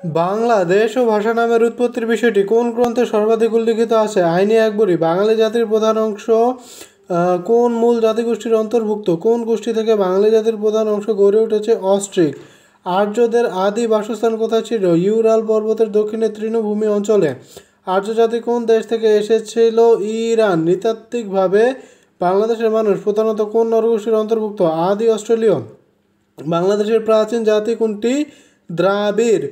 বাংলাদেশ ও ভাষা নামের উৎপত্তির বিষয়টি কোন গ্রন্থে সর্বাধিক উল্লিখিত আছে? আইনে আকবরী। বাঙালি জাতির প্রধান অংশ কোন মূল জাতিগোষ্ঠীর অন্তর্ভুক্ত? কোন গোষ্ঠী থেকে বাঙালি জাতির প্রধান অংশ গড়ে উঠেছে? অস্ট্রিক। আর্যদের আদি বাসস্থান কোথায় ছিল? ইউরাল পর্বতের দক্ষিণে তৃণভূমি অঞ্চলে। আর্য জাতি কোন দেশ থেকে এসেছিল? ইরান। নৃতাত্ত্বিকভাবে বাংলাদেশের মানুষ প্রধানত কোন নরগোষ্ঠীর অন্তর্ভুক্ত? আদি অস্ট্রেলীয়। বাংলাদেশের প্রাচীন জাতি কোনটি? দ্রাবিড়।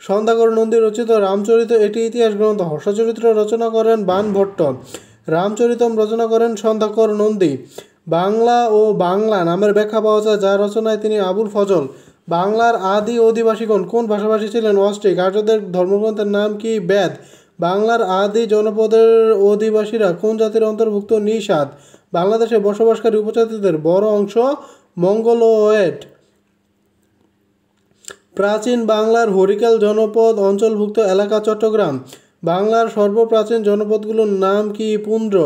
সন্ধ্যাকর নন্দী রচিত রামচরিত এটি ইতিহাস গ্রন্থ। হর্ষচরিত্র রচনা করেন বাণভট্ট। রামচরিতম রচনা করেন সন্ধ্যাকর নন্দী। বাংলা ও বাংলা নামের ব্যাখ্যা পাওয়া যায় যার রচনায় তিনি আবুল ফজল। বাংলার আদি অধিবাসীগণ কোন ভাষাভাষী ছিলেন? অস্ট্রিক। আর্যদের ধর্মগ্রন্থের নাম কি? বেদ। বাংলার আদি জনপদের অধিবাসীরা কোন জাতির অন্তর্ভুক্ত? নিষাদ। বাংলাদেশে বসবাসকারী উপজাতিদের বড় অংশ মঙ্গোলয়েড। প্রাচীন বাংলার হরিকেল জনপদ অঞ্চলভুক্ত এলাকা চট্টগ্রাম। বাংলার সর্বপ্রাচীন জনপদগুলোর নাম কি? পুন্ড্র।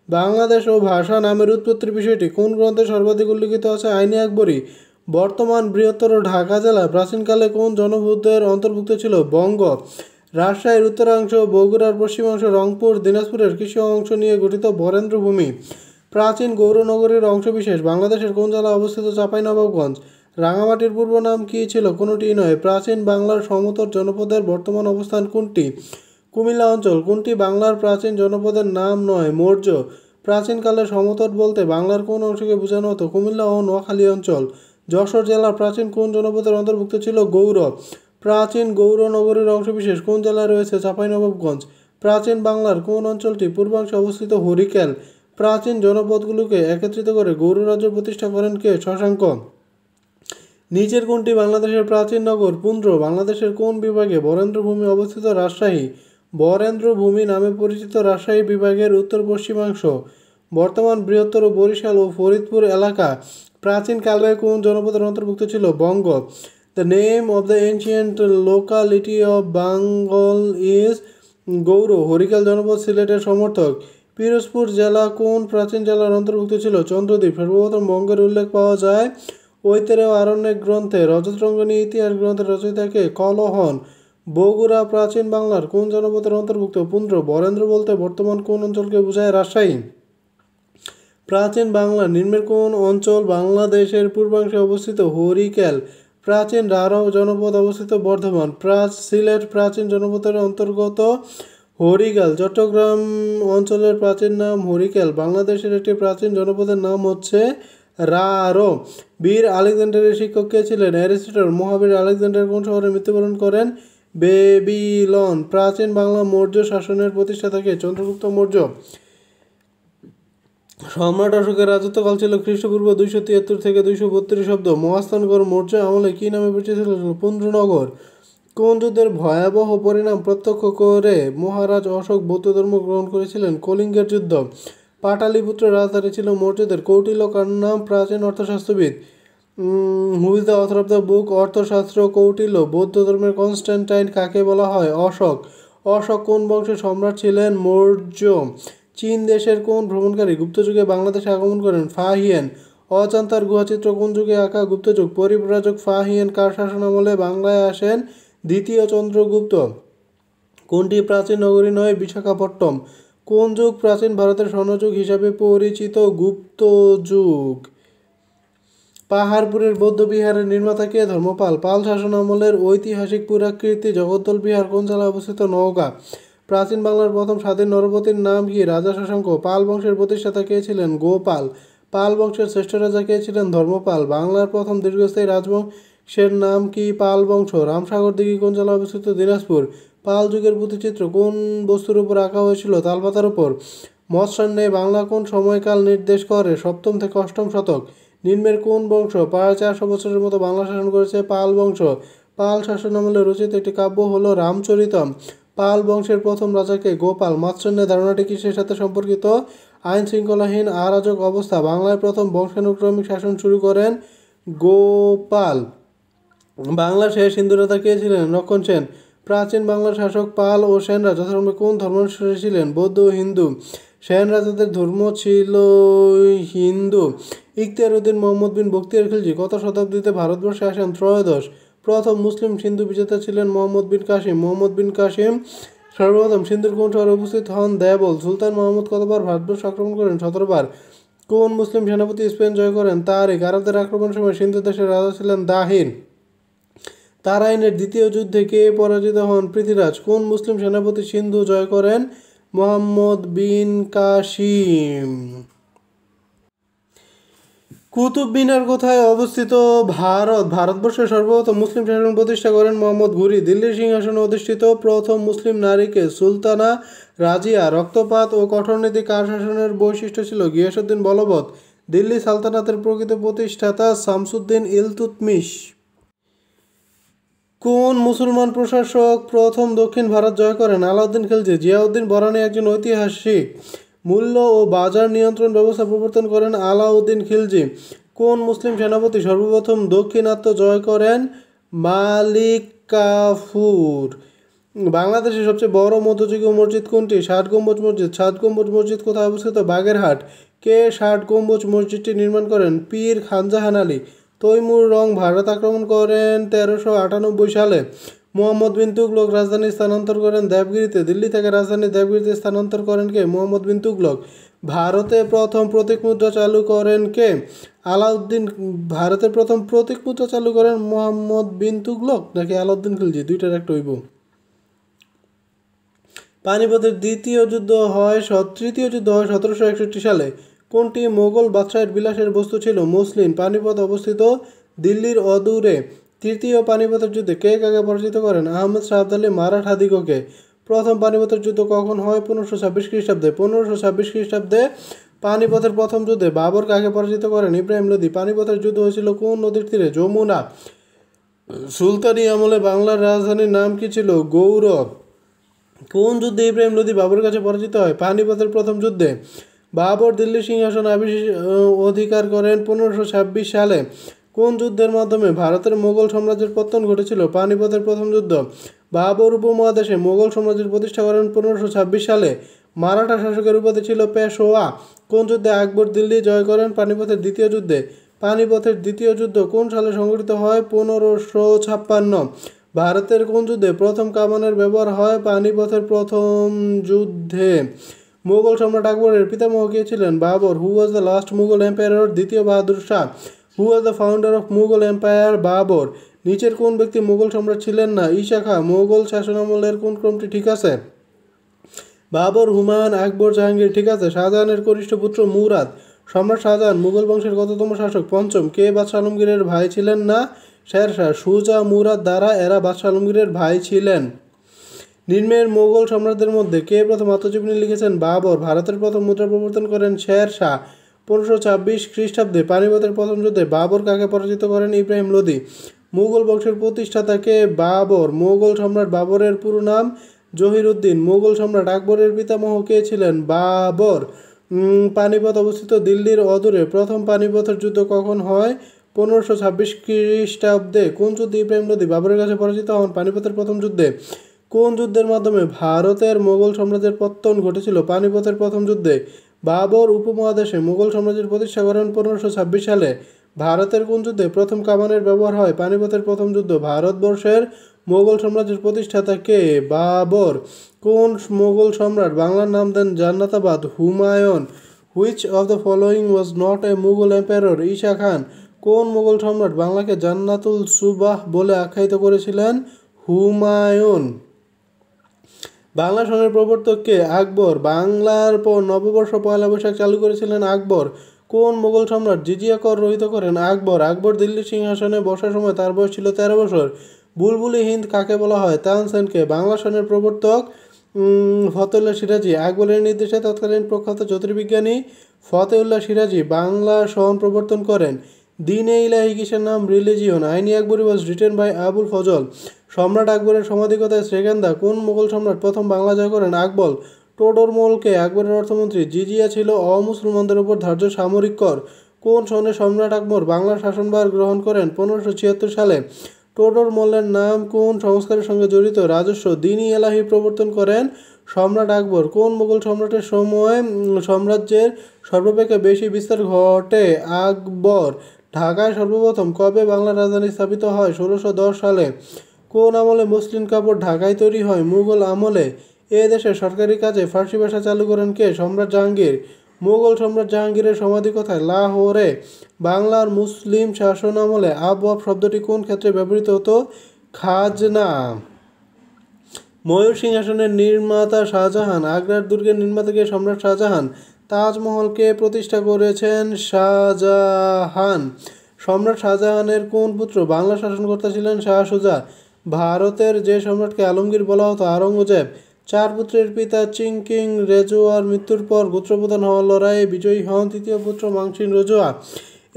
বাংলাদেশ ও ভাষা নামের উৎপত্তির বিষয়টি কোন গ্রন্থে সর্বাধিক উল্লিখিত আছে? আইনে আকবরী। বর্তমান বৃহত্তর ঢাকা জেলা প্রাচীনকালে কোন জনপদের অন্তর্ভুক্ত ছিল? বঙ্গ। রাজশাহীর উত্তরাংশ, বগুড়ার পশ্চিমাংশ, রংপুর, দিনাজপুরের কিছু অংশ নিয়ে গঠিত বরেন্দ্র ভূমি। প্রাচীন গৌরনগরীর অংশবিশেষ বাংলাদেশের কোন জেলায় অবস্থিত? চাঁপাইনবাবগঞ্জ। রাঙামাটির পূর্ব নাম কী ছিল? কোনোটিই নয়। প্রাচীন বাংলার সমতট জনপদের বর্তমান অবস্থান কোনটি? কুমিল্লা অঞ্চল। কোনটি বাংলার প্রাচীন জনপদের নাম নয়? মৌর্য। প্রাচীনকালে সমতট বলতে বাংলার কোন অংশকে বোঝানো হতো? কুমিল্লা ও নোয়াখালী অঞ্চল। যশোর জেলার প্রাচীন কোন জনপদের অন্তর্ভুক্ত ছিল? গৌর। প্রাচীন গৌর নগরীর অংশবিশেষ কোন জেলায় রয়েছে? চাঁপাইনবাবগঞ্জ। প্রাচীন বাংলার কোন অঞ্চলটি পূর্বাংশে অবস্থিত? হরিকেল। প্রাচীন জনপদগুলোকে একত্রিত করে গৌর রাজ্য প্রতিষ্ঠা করেন কে? শশাঙ্ক। নিচের কোনটি বাংলাদেশের প্রাচীন নগর? পুন্ড্র। বাংলাদেশের কোন বিভাগে বরেন্দ্র ভূমি অবস্থিত? রাজশাহী। বরেন্দ্র ভূমি নামে পরিচিত রাজশাহী বিভাগের উত্তর পশ্চিমাংশ। বর্তমান বৃহত্তর বরিশাল ও ফরিদপুর এলাকা প্রাচীনকালে কোন জনপদের অন্তর্ভুক্ত ছিল? Banga. The name of the ancient locality of Bengal is Gaur. Harikel জনপদ সিলেটের সমর্থক। পিরোজপুর জেলা কোন প্রাচীন জেলার অন্তর্ভুক্ত ছিল? চন্দ্রদ্বীপ। সর্বপ্রথম বঙ্গের উল্লেখ পাওয়া যায় ঐতেরেয় আরণ্যক গ্রন্থে। রজতরঙ্গিনী ইতিহাস গ্রন্থের রচয়িতাকে? কলহন। বগুড়া প্রাচীন বাংলার কোন জনপদের অন্তর্ভুক্ত? পুন্ড্র। বরেন্দ্র বলতে বর্তমান কোন অঞ্চলকে বোঝায়? রাজশাহী। প্রাচীন বাংলা নিম্নের কোন অঞ্চল বাংলাদেশের পূর্বাংশে অবস্থিত? হরিকেল। প্রাচীন রাঢ় জনপদ অবস্থিত? বর্ধমান। সিলেট প্রাচীন জনপদের অন্তর্গত? হরিকেল। চট্টগ্রাম অঞ্চলের প্রাচীন নাম হরিকেল। বাংলাদেশের একটি প্রাচীন জনপদের নাম হচ্ছে রাঢ়। বীর আলেকজান্ডারের শিক্ষক কে ছিলেন? অ্যারিস্টটল। মহাবীর আলেকজান্ডার কোন শহরে মৃত্যুবরণ করেন? বেবিলন। প্রাচীন বাংলা মৌর্য শাসনের প্রতিষ্ঠাতা কে? চন্দ্রগুপ্ত মৌর্য। সম্রাট অশোকের রাজত্বকাল ছিল খ্রিস্টপূর্ব 273 থেকে 232 অব্দ। মহাস্থানগড় মৌর্য আমলে কী নামে পরিচিত ছিল? পুন্ড্রনগর। কোন যুদ্ধের ভয়াবহ পরিণাম প্রত্যক্ষ করে মহারাজ অশোক বৌদ্ধ ধর্ম গ্রহণ করেছিলেন? কলিঙ্গের যুদ্ধ। পাটালিপুত্রের রাজধানী ছিল মৌর্যদের। কৌটিল্য কার নাম? প্রাচীন অর্থশাস্ত্রবিদ। Who is the author of the book Arthashastra? Kautilya. বৌদ্ধ ধর্মের কনস্ট্যান্টাইন কাকে বলা হয়? অশোক। অশোক কোন বংশের সম্রাট ছিলেন? মৌর্য। চীন দেশের কোন ভ্রমণকারী গুপ্তযুগে বাংলাদেশে আগমন করেন? ফাহিয়েন। অজান্তার গুহাচিত্র কোন যুগে আঁকা? গুপ্তযুগ। পরিব্রাজক ফাহিয়েন কার শাসনামলে বাংলায় আসেন? দ্বিতীয় চন্দ্রগুপ্ত। কোনটি প্রাচীন নগরী নয়? বিশাখাপট্টম। কোন যুগ প্রাচীন ভারতের স্বর্ণযুগ হিসাবে পরিচিত? গুপ্ত যুগ। পাহাড়পুরের বৌদ্ধবিহারের নির্মাতা কে? ধর্মপাল। পাল শাসনামলের ঐতিহাসিক পুরাকীর্তি জগদ্দল বিহার কোন জেলায় অবস্থিত? নওগাঁ। প্রাচীন বাংলার প্রথম স্বাধীন নরপতির নাম কি? রাজা শশাঙ্ক। পাল বংশের প্রতিষ্ঠাতা কে ছিলেন? গোপাল। পাল বংশের শ্রেষ্ঠ রাজা কে ছিলেন? ধর্মপাল। বাংলার প্রথম দীর্ঘস্থায়ী রাজবংশের নাম কি? পাল বংশ। রামসাগর দিঘি কোন জেলায় অবস্থিত? দিনাজপুর। পাল যুগের পুঁথিচিত্র কোন বস্তুর উপর আঁকা হয়েছিল? তালপাতার উপর। মৎস্যান্যায় বাংলা কোন সময়কাল নির্দেশ করে? সপ্তম থেকে অষ্টম শতক। নিম্নের কোন বংশ প্রায় 400 বছরের মতো বাংলা শাসন করেছে? পাল বংশ। পাল শাসনামলে রচিত একটি কাব্য হল রামচরিতম। পাল বংশের প্রথম রাজাকে? গোপাল। মৎস্যান্যায় ধারণাটি কিসের সাথে সম্পর্কিত? আইন শৃঙ্খলাহীন আরাজক অবস্থা। বাংলায় প্রথম বংশানুক্রমিক শাসন শুরু করেন গোপাল। বাংলার শেষ হিন্দু রাজা কে ছিলেন? লক্ষণ সেন। প্রাচীন বাংলার শাসক পাল ও সেনরা যথাক্রমে কোন ধর্মানুসারী ছিলেন? বৌদ্ধ ও হিন্দু। সেন রাজাদের ধর্ম ছিল হিন্দু। ইখতিয়ার উদ্দিন মোহাম্মদ বিন বখতিয়ার খিলজি কত শতাব্দীতে ভারতবর্ষে আসেন? ত্রয়োদশ। প্রথম মুসলিম সিন্ধু বিজেতা ছিলেন মোহাম্মদ বিন কাসিম। মোহাম্মদ বিন কাসিম সর্বপ্রথম সিন্ধুর কোন শহরে উপস্থিত হন? দেবল। সুলতান মাহমুদ কতবার ভারতবর্ষ আক্রমণ করেন? 17 বার। কোন মুসলিম সেনাপতি স্পেন জয় করেন? তারিক। আরবদের আক্রমণের সময় সিন্ধু দেশের রাজা ছিলেন দাহির। তারাইনের দ্বিতীয় যুদ্ধে কে পরাজিত হন? পৃথ্বীরাজ। কোন মুসলিম সেনাপতি সিন্ধু জয় করেন? মোহাম্মদ বিন কাসিম। কুতুব মিনার কোথায় অবস্থিত? ভারতবর্ষের সর্বপ্রথম মুসলিম শাসন প্রতিষ্ঠা করেন মোহাম্মদ ঘুরি। দিল্লির সিংহাসনে অধিষ্ঠিত প্রথম মুসলিম নারীকে? সুলতানা রাজিয়া। রক্তপাত ও কঠোর নীতি কার শাসনের বৈশিষ্ট্য ছিল? গিয়াসউদ্দিন বলবৎ। দিল্লি সালতানাতের প্রকৃত প্রতিষ্ঠাতা? শামসুদ্দিন ইলতুৎমিশ। কোন মুসলমান প্রশাসক প্রথম দক্ষিণ ভারত জয় করেন? আলাউদ্দিন খিলজি। জিয়াউদ্দিন বরানী একজন ঐতিহাসিক। মূল্য ও বাজার নিয়ন্ত্রণ ব্যবস্থা প্রবর্তন করেন আলাউদ্দিন খিলজি। কোন মুসলিম সেনাপতি সর্বপ্রথম দাক্ষিণাত্য জয় করেন? মালিক কাফুর। বাংলাদেশের সবচেয়ে বড় মধ্যযুগীয় মসজিদ কোনটি? 60 গম্বুজ মসজিদ। 60 গম্বুজ মসজিদ কোথায় অবস্থিত? বাগেরহাট। কে 60 গম্বুজ মসজিদটি নির্মাণ করেন? পীর খানজাহান আলী। তৈমুর রং ভারত আক্রমণ করেন 1398 সালে। মুহাম্মদ বিন তুগলক রাজধানী স্থানান্তর করেন দেবগিরিতে। দিল্লি থেকে রাজধানী দেবগিরিতে স্থানান্তর করেন কে? মুহাম্মদ বিন তুগলক। ভারতে প্রথম প্রতীক মুদ্রা চালু করেন কে? আলাউদ্দিন। ভারতের প্রথম প্রতীক মুদ্রা চালু করেন মুহাম্মদ বিন তুগলক নাকি আলাউদ্দিন খিলজি? দুইটার একটা হইব। পানিপথের তৃতীয় যুদ্ধ হয় 1761 সালে। কোনটি মোগল বাদশাহের বিলাসের বস্তু ছিল? মসলিন। পানিপথ অবস্থিত দিল্লির অদূরে। তৃতীয় পানিপথের যুদ্ধে কে কাকে পরাজিত করেন? আহমেদ শাহ আবদালী মারাঠাদিগকে। প্রথম পানিপথের যুদ্ধ কখন হয়? 1526 খ্রিস্টাব্দে। 1526 খ্রিস্টাব্দে পানিপথের প্রথম যুদ্ধে বাবর কাকে পরাজিত করেন? ইব্রাহিম লোধি। পানিপথের যুদ্ধ হয়েছিল কোন নদীর তীরে? যমুনা। সুলতানি আমলে বাংলার রাজধানীর নাম কি ছিল? গৌড়। কোন যুদ্ধে ইব্রাহিম লোধি বাবরের কাছে পরাজিত হয়? পানিপথের প্রথম যুদ্ধে। বাবর দিল্লির সিংহাসন অধিকার করেন 1526 সালে। কোন যুদ্ধের মাধ্যমে ভারতের মোগল সাম্রাজ্যের পতন ঘটেছিল? পানিপথের প্রথম যুদ্ধ। বাবর উপমহাদেশে মোগল সাম্রাজ্যের প্রতিষ্ঠা করেন 1526 সালে। মারাঠা শাসকের উপাধি ছিল পেশোয়া। কোন যুদ্ধে আকবর দিল্লি জয় করেন? পানিপথের দ্বিতীয় যুদ্ধে। পানিপথের দ্বিতীয় যুদ্ধ কোন সালে সংঘটিত হয়? 1556। ভারতের কোন যুদ্ধে প্রথম কামানের ব্যবহার হয়? পানিপথের প্রথম যুদ্ধে। মুঘল সম্রাট আকবরের পিতামহ কে ছিলেন? Babur. Who was the last Mughal empire? দ্বিতীয় Bahadur Shah. Who was the founder of Mughal empire? Babur. নিচের কোন ব্যক্তি মুঘল সম্রাট ছিলেন না? ঈশা খাঁ। মুঘল শাসনামলের কোন ক্রমটি ঠিক আছে? বাবর, হুমায়ুন, আকবর, জাহাঙ্গীর। ঠিক আছে। শাহজাহানের কনিষ্ঠ পুত্র মুরাদ। সম্রাট শাহজাহান মুঘল বংশের কততম শাসক? পঞ্চম। কে বাদশাহ আলমগীরের ভাই ছিলেন না? শেরশাহ। সুজা, মুরাদ, দারা এরা বাদশাহ আলমগীরের ভাই ছিলেন। নিম্নের মোগল সম্রাটদের মধ্যে কে প্রথম আত্মজীবনী লিখেছেন? বাবর। ভারতের প্রথম মুদ্রা প্রবর্তন করেন শেরশাহ 1526 খ্রিস্টাব্দে। পানিপথের প্রথম যুদ্ধে বাবর কাকে পরাজিত করেন? ইব্রাহিম লোধি। মুঘল বংশের প্রতিষ্ঠাতা কে? বাবর। মোগল সম্রাট বাবরের পুরো নাম? জহিরুদ্দিন। মোগল সম্রাট আকবরের পিতামহ কে ছিলেন? বাবর। পানিপথ অবস্থিত দিল্লির অদূরে। প্রথম পানিপথের যুদ্ধ কখন হয়? 1526 খ্রিস্টাব্দে। কোন যুদ্ধে ইব্রাহিম লোধি বাবরের কাছে পরাজিত হন? পানিপথের প্রথম যুদ্ধে। কোন যুদ্ধের মাধ্যমে ভারতের মোগল সাম্রাজ্যের পতন ঘটেছিল? পানিপথের প্রথম যুদ্ধে। বাবর উপমহাদেশে মোগল সাম্রাজ্যের প্রতিষ্ঠা করেন 1526 সালে। ভারতের কোন যুদ্ধে প্রথম কামানের ব্যবহার হয়? পানিপথের প্রথম যুদ্ধ। ভারতবর্ষের মোগল সাম্রাজ্যের প্রতিষ্ঠাতা কে? বাবর। কোন মোগল সম্রাট বাংলার নাম দেন Jannatabad? Humayun. Which of the following was not a Mughal empire? Isa Khan. কোন মোগল সম্রাট বাংলাকে জান্নাতুল সুবাহ বলে আখ্যায়িত করেছিলেন? হুমায়ুন। বাংলা সনের প্রবর্তক কে? আকবর। বাংলার নববর্ষ পয়লা বৈশাখ চালু করেছিলেন আকবর। কোন মোগল সম্রাট জিজিয়া কর রহিত করেন? আকবর। আকবর দিল্লির সিংহাসনে বসার সময় তার বয়স ছিল 13 বছর। বুলবুলি হিন্দ কাকে বলা হয়? তানসেনকে। বাংলা সনের প্রবর্তক ফতেউল্লাহ সিরাজি। আকবরের নির্দেশে তৎকালীন প্রখ্যাত জ্যোতির্বিজ্ঞানী ফতেউল্লাহ সিরাজি বাংলা সন প্রবর্তন করেন। দিন-এ ইলাহি কিসের নাম? Religion. Ain-i-Akbari was written by Abul Fazl. সম্রাট আকবরের সমাধি কোথায়? শ্রীকান্দা। কোন মোগল সম্রাট প্রথম বাংলা জয় করেন? আকবর। টোডরমলকে আকবরের অর্থমন্ত্রী। জিজিয়া ছিল অমুসলমানদের উপর ধার্য সামরিক কর। কোন সনে সম্রাট আকবর বাংলার শাসনভার গ্রহণ করেন? 1576 সালে। টোডরমলের নাম কোন সংস্কারের সঙ্গে জড়িত? রাজস্ব। দিন-ই এলাহি প্রবর্তন করেন সম্রাট আকবর। কোন মোগল সম্রাটের সময় সাম্রাজ্যের সর্বাপেক্ষা বেশি বিস্তার ঘটে? আকবর। ঢাকায় সর্বপ্রথম কবে বাংলার রাজধানী স্থাপিত হয়? ১৬১০ সালে। কোন আমলে মসলিন কাপড় ঢাকায় তৈরি হয়? মুঘল আমলে। এ দেশের সরকারি কাজে ফার্সি ভাষা চালু করেন কে? সম্রাট জাহাঙ্গীর। মুঘল সম্রাট জাহাঙ্গীরের সমাধি কোথায়? লাহোরে। বাংলার মুসলিম শাসন আমলে আবওয়াব শব্দটি কোন ক্ষেত্রে ব্যবহৃত হতো? খাজনা। ময়ূর সিংহাসনের নির্মাতা শাহজাহান। আগ্রার দুর্গের নির্মাতা কে? সম্রাট শাহজাহান। তাজমহলকে প্রতিষ্ঠা করেছেন শাহজাহান। সম্রাট শাহজাহানের কোন পুত্র বাংলা শাসনকর্তা ছিলেন? শাহ সুজা। ভারতের যে সম্রাটকে আলমগীর বলা হতো? আওরঙ্গজেব। চার পুত্রের পিতা চিংকিং রেজোয়ার মৃত্যুর পর গোত্রপ্রধান হওয়ার লড়াইয়ে বিজয়ী হন তৃতীয় পুত্র মাংসিং রেজোয়া।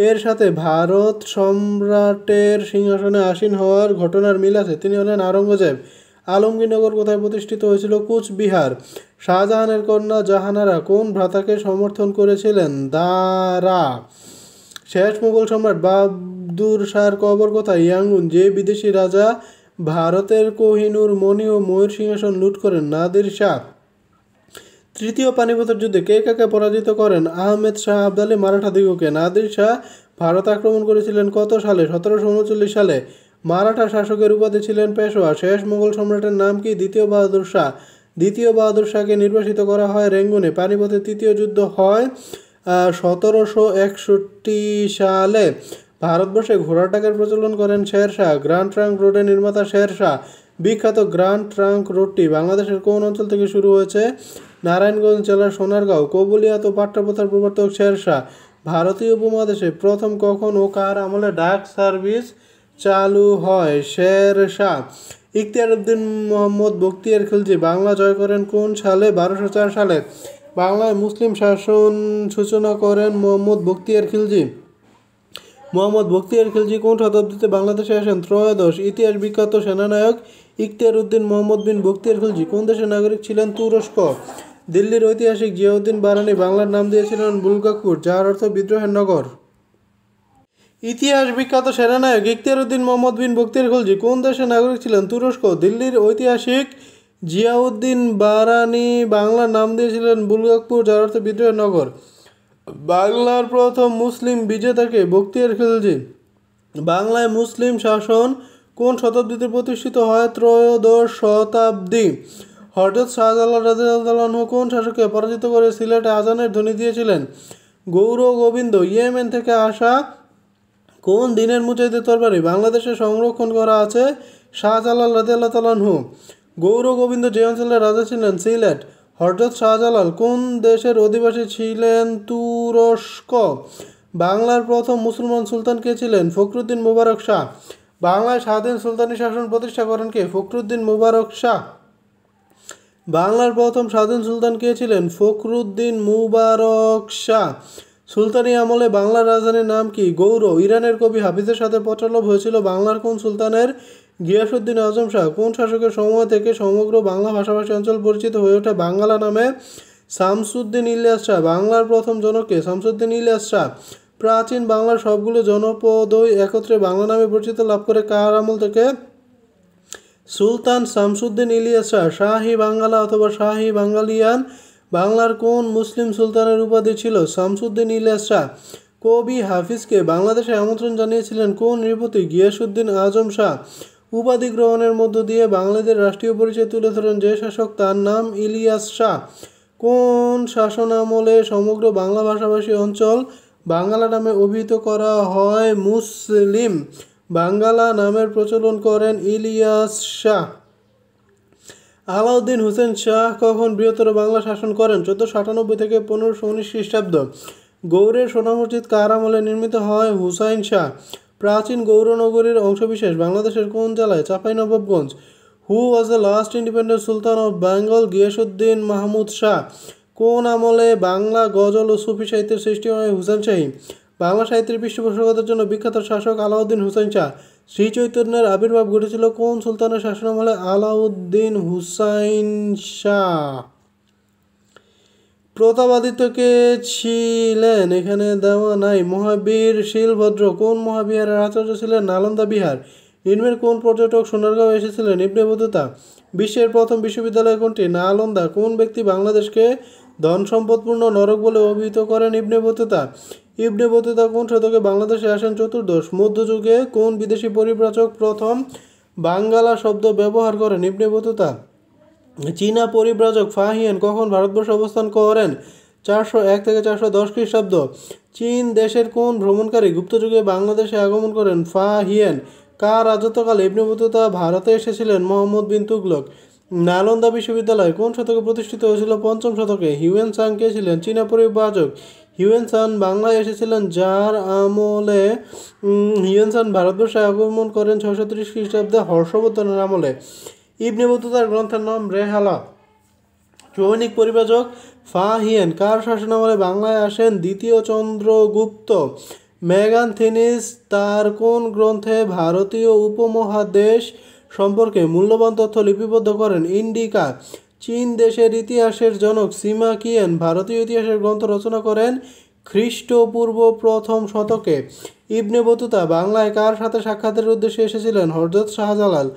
এর সাথে ভারত সম্রাটের সিংহাসনে আসীন হওয়ার ঘটনার মিল আছে। তিনি হলেন আওরঙ্গজেব। আলমগীরনগর কোথায় প্রতিষ্ঠিত হয়েছিল? কুচবিহার। শাহজাহানের কন্যা জাহানারা কোন ভ্রাতাকে সমর্থন করেছিলেন? দারা। শেষ মুঘল সম্রাট বাহাদুর শাহর কবর কোথায়? ইয়াঙ্গুন। যে বিদেশি রাজা ভারতের কোহিনূর মণি ও ময়ূর সিংহাসন লুট করেন? নাদির শাহ। তৃতীয় পানিপথের যুদ্ধে কে কাকে পরাজিত করেন? আহমেদ শাহ আবদালি মারাঠাদিগকে। নাদির শাহ ভারত আক্রমণ করেছিলেন কত সালে? ১৭৩৯ সালে। মারাঠা শাসকের উপাধি ছিলেন পেশোয়া। শেষ মুঘল সম্রাটের নাম কি? দ্বিতীয় বাহাদুর শাহ। দ্বিতীয় বাহাদুর শাহকে নির্বাসিত করা হয় রেঙ্গুনে। পানিপথের তৃতীয় যুদ্ধ হয় ১৭৬১ সালে। ভারতবর্ষে ঘোড়ার টাকার প্রচলন করেন শের শাহ। গ্র্যান্ড ট্রাঙ্ক রোডের নির্মাতা শের শাহ। বিখ্যাত গ্র্যান্ড ট্রাঙ্ক রোডটি বাংলাদেশের কোন অঞ্চল থেকে শুরু হয়েছে? নারায়ণগঞ্জ জেলার সোনারগাঁও। কবুলিয়াত ও পাট্যপ্রথার প্রবর্তক শের শাহ। ভারতীয় উপমহাদেশে প্রথম কখন ও কার আমলে ডাক সার্ভিস চালু হয়? শের শাহ। ইখতিয়ার উদ্দিন মোহাম্মদ বখতিয়ার খিলজি বাংলা জয় করেন কোন সালে? ১২০৪ সালে। বাংলায় মুসলিম শাসন সূচনা করেন মোহাম্মদ বখতিয়ার খিলজি। মোহাম্মদ বখতিয়ার খিলজি কোন শতাব্দীতে বাংলাদেশে আসেন? ত্রয়োদশ। ইতিহাস বিখ্যাত সেনানায়ক ইখতিয়ার উদ্দিন মোহাম্মদ বিন বখতিয়ার খিলজি কোন দেশের নাগরিক ছিলেন? তুরস্ক। দিল্লির ঐতিহাসিক জিয়াউদ্দিন বারানি বাংলার নাম দিয়েছিলেন বুলগাকপুর, যার অর্থ বিদ্রোহের নগর। ইতিহাস বিখ্যাত সেনানায়ক ইখতিয়ার উদ্দিন মোহাম্মদ বিন বখতিয়ার খিলজি কোন দেশের নাগরিক ছিলেন? তুরস্ক। দিল্লির ঐতিহাসিক জিয়াউদ্দিন বারানি বাংলার নাম দিয়েছিলেন বুলগাকপুর, যার অর্থ বিদ্রোহের নগর। বাংলার প্রথম মুসলিম বিজেতাকে? বখতিয়ার খিলজি। বাংলায় মুসলিম শাসন কোন শতাব্দীতে প্রতিষ্ঠিত হয়? ত্রয়োদশ শতাব্দী। হযরত শাহজালাল রাদিয়াল্লাহু আনহু কোন শাসককে পরাজিত করে সিলেটে আজানের ধ্বনি দিয়েছিলেন? গৌর গোবিন্দ। ইয়েমেন থেকে আসা কোন দিনের মুজাহিদের তরবারি বাংলাদেশে সংরক্ষণ করা আছে? শাহজালাল রাদিয়াল্লাহু আনহু। গৌর গোবিন্দ যে অঞ্চলের রাজা ছিলেন? সিলেট। হযরত শাহজালাল কোন দেশের অধিবাসী ছিলেন? তুরস্ক। বাংলার প্রথম মুসলমান সুলতান কে ছিলেন? ফখরুদ্দীন মুবারক শাহ। বাংলায় স্বাধীন সুলতানি শাসন প্রতিষ্ঠা করেন কে? ফখরুদ্দীন মুবারক শাহ। বাংলার প্রথম স্বাধীন সুলতান কে ছিলেন? ফখরুদ্দীন মুবারক শাহ। সুলতানি আমলে বাংলার রাজধানীর নাম কি? গৌর। ইরানের কবি হাফিজের সাথে পত্রালাপ হয়েছিল বাংলার কোন সুলতানের? গিয়াসউদ্দিন আজম শাহ। কোন শাসকের সময় থেকে সমগ্র বাংলা ভাষাভাষী অঞ্চল পরিচিত হয়ে ওঠে বাঙ্গালা নামে? শামসুদ্দিন ইলিয়াস শাহ। বাংলার প্রথম জনক কে? শামসুদ্দিন ইলিয়াস শাহ। প্রাচীন বাংলার সবগুলো জনপদই একত্রে বাংলা নামে পরিচিত লাভ করে কার আমল থেকে? সুলতান শামসুদ্দিন ইলিয়াস শাহ। শাহী বাঙ্গালা অথবা শাহী বাঙ্গালিয়ান বাংলার কোন মুসলিম সুলতানের উপাধি ছিল? শামসুদ্দিন ইলিয়াস শাহ। কবি হাফিজকে বাংলাদেশে আমন্ত্রণ জানিয়েছিলেন কোন নৃপতি? গিয়াসউদ্দিন আজম শাহ। উপাধি গ্রহণের মধ্য দিয়ে বাঙালিদের রাষ্ট্রীয় পরিচয় তুলে ধরেন যে শাসক, তার নাম ইলিয়াস শাহ। কোন শাসন আমলে সমগ্র বাংলা ভাষাভাষী অঞ্চল বাঙ্গালা নামে অভিহিত করা হয়? মুসলিম। বাঙ্গালা নামের প্রচলন করেন ইলিয়াস শাহ। আলাউদ্দিন হোসেন শাহ কখন বৃহত্তর বাংলা শাসন করেন? ১৪৯৮ থেকে ১৫১৯ খ্রিস্টাব্দ। গৌড়ের সোনা মসজিদ কার আমলে নির্মিত হয়? হুসাইন শাহ। প্রাচীন গৌরনগরীর অংশবিশেষ বাংলাদেশের কোন জেলায়? Chapainawabganj. Who was the last independent sultan of Bengal? Ghiyasuddin Mahmud Shah. কোন আমলে বাংলা গজল ও সুফি সাহিত্যের সৃষ্টি হয়? হুসেন শাহী। বাংলা সাহিত্যের পৃষ্ঠপোষকতার জন্য বিখ্যাত শাসক আলাউদ্দিন হোসেন শাহ। শ্রী চৈতন্যের আবির্ভাব ঘটেছিল কোন সুলতানের শাসনামলে? আলাউদ্দিন হুসাইন শাহ। প্রতাপাদিত্য কে ছিলেন? এখানে দেওয়া নাই। মহাবীর শিলভদ্র কোন মহাবিহারের আচার্য ছিলেন? নালন্দা বিহার। নিম্নের কোন পর্যটক সোনারগাঁও এসেছিলেন? Ibn Battuta. বিশ্বের প্রথম বিশ্ববিদ্যালয় কোনটি? নালন্দা। কোন ব্যক্তি বাংলাদেশকে ধন সম্পদপূর্ণ নরক বলে অভিহিত করেন ইবনে বতুতা। ইবনে বতুতা কোন শতকে বাংলাদেশে আসেন? চতুর্দশ। মধ্যযুগে কোন বিদেশি পরিব্রাজক প্রথম বাঙ্গালা শব্দ ব্যবহার করেন? Ibn Battuta. চীনা পরিব্রাজক ফা হিয়েন কখন ভারতবর্ষে অবস্থান করেন? 401 থেকে 410 খ্রিস্টাব্দ। চীন দেশের কোন ভ্রমণকারী গুপ্তযুগে বাংলাদেশে আগমন করেন? ফা হিয়েন। কার রাজত্বকালে ইবনে বতুতা ভারতে এসেছিলেন? মোহাম্মদ বিন তুগলক। নালন্দা বিশ্ববিদ্যালয় কোন শতকে প্রতিষ্ঠিত হয়েছিল? পঞ্চম শতকে। হিউয়েন সাং কে ছিলেন? চীনা পরিব্রাজক। হিউয়েন সাং বাংলায় এসেছিলেন যার আমলে হিউয়েন সাং ভারতবর্ষে আগমন করেন 630 খ্রিস্টাব্দে হর্ষবর্ধনের আমলে। ইবনে বতুতার গ্রন্থের নাম রেহালা। চৈনিক পরিব্রাজক ফা হিয়েন কার শাসনামলে বাংলায় আসেন? দ্বিতীয় চন্দ্রগুপ্ত। মেগানথিনিস তার কোন গ্রন্থে ভারতীয় উপমহাদেশ সম্পর্কে মূল্যবান তথ্য লিপিবদ্ধ করেন? ইন্ডিকা। চীন দেশের ইতিহাসের জনক সিমা কিয়েন ভারতীয় ইতিহাসের গ্রন্থ রচনা করেন খ্রিস্টপূর্ব প্রথম শতকে। ইবনে বতুতা বাংলায় কার সাথে সাক্ষাতের উদ্দেশ্যে এসেছিলেন? হযরত শাহজালাল।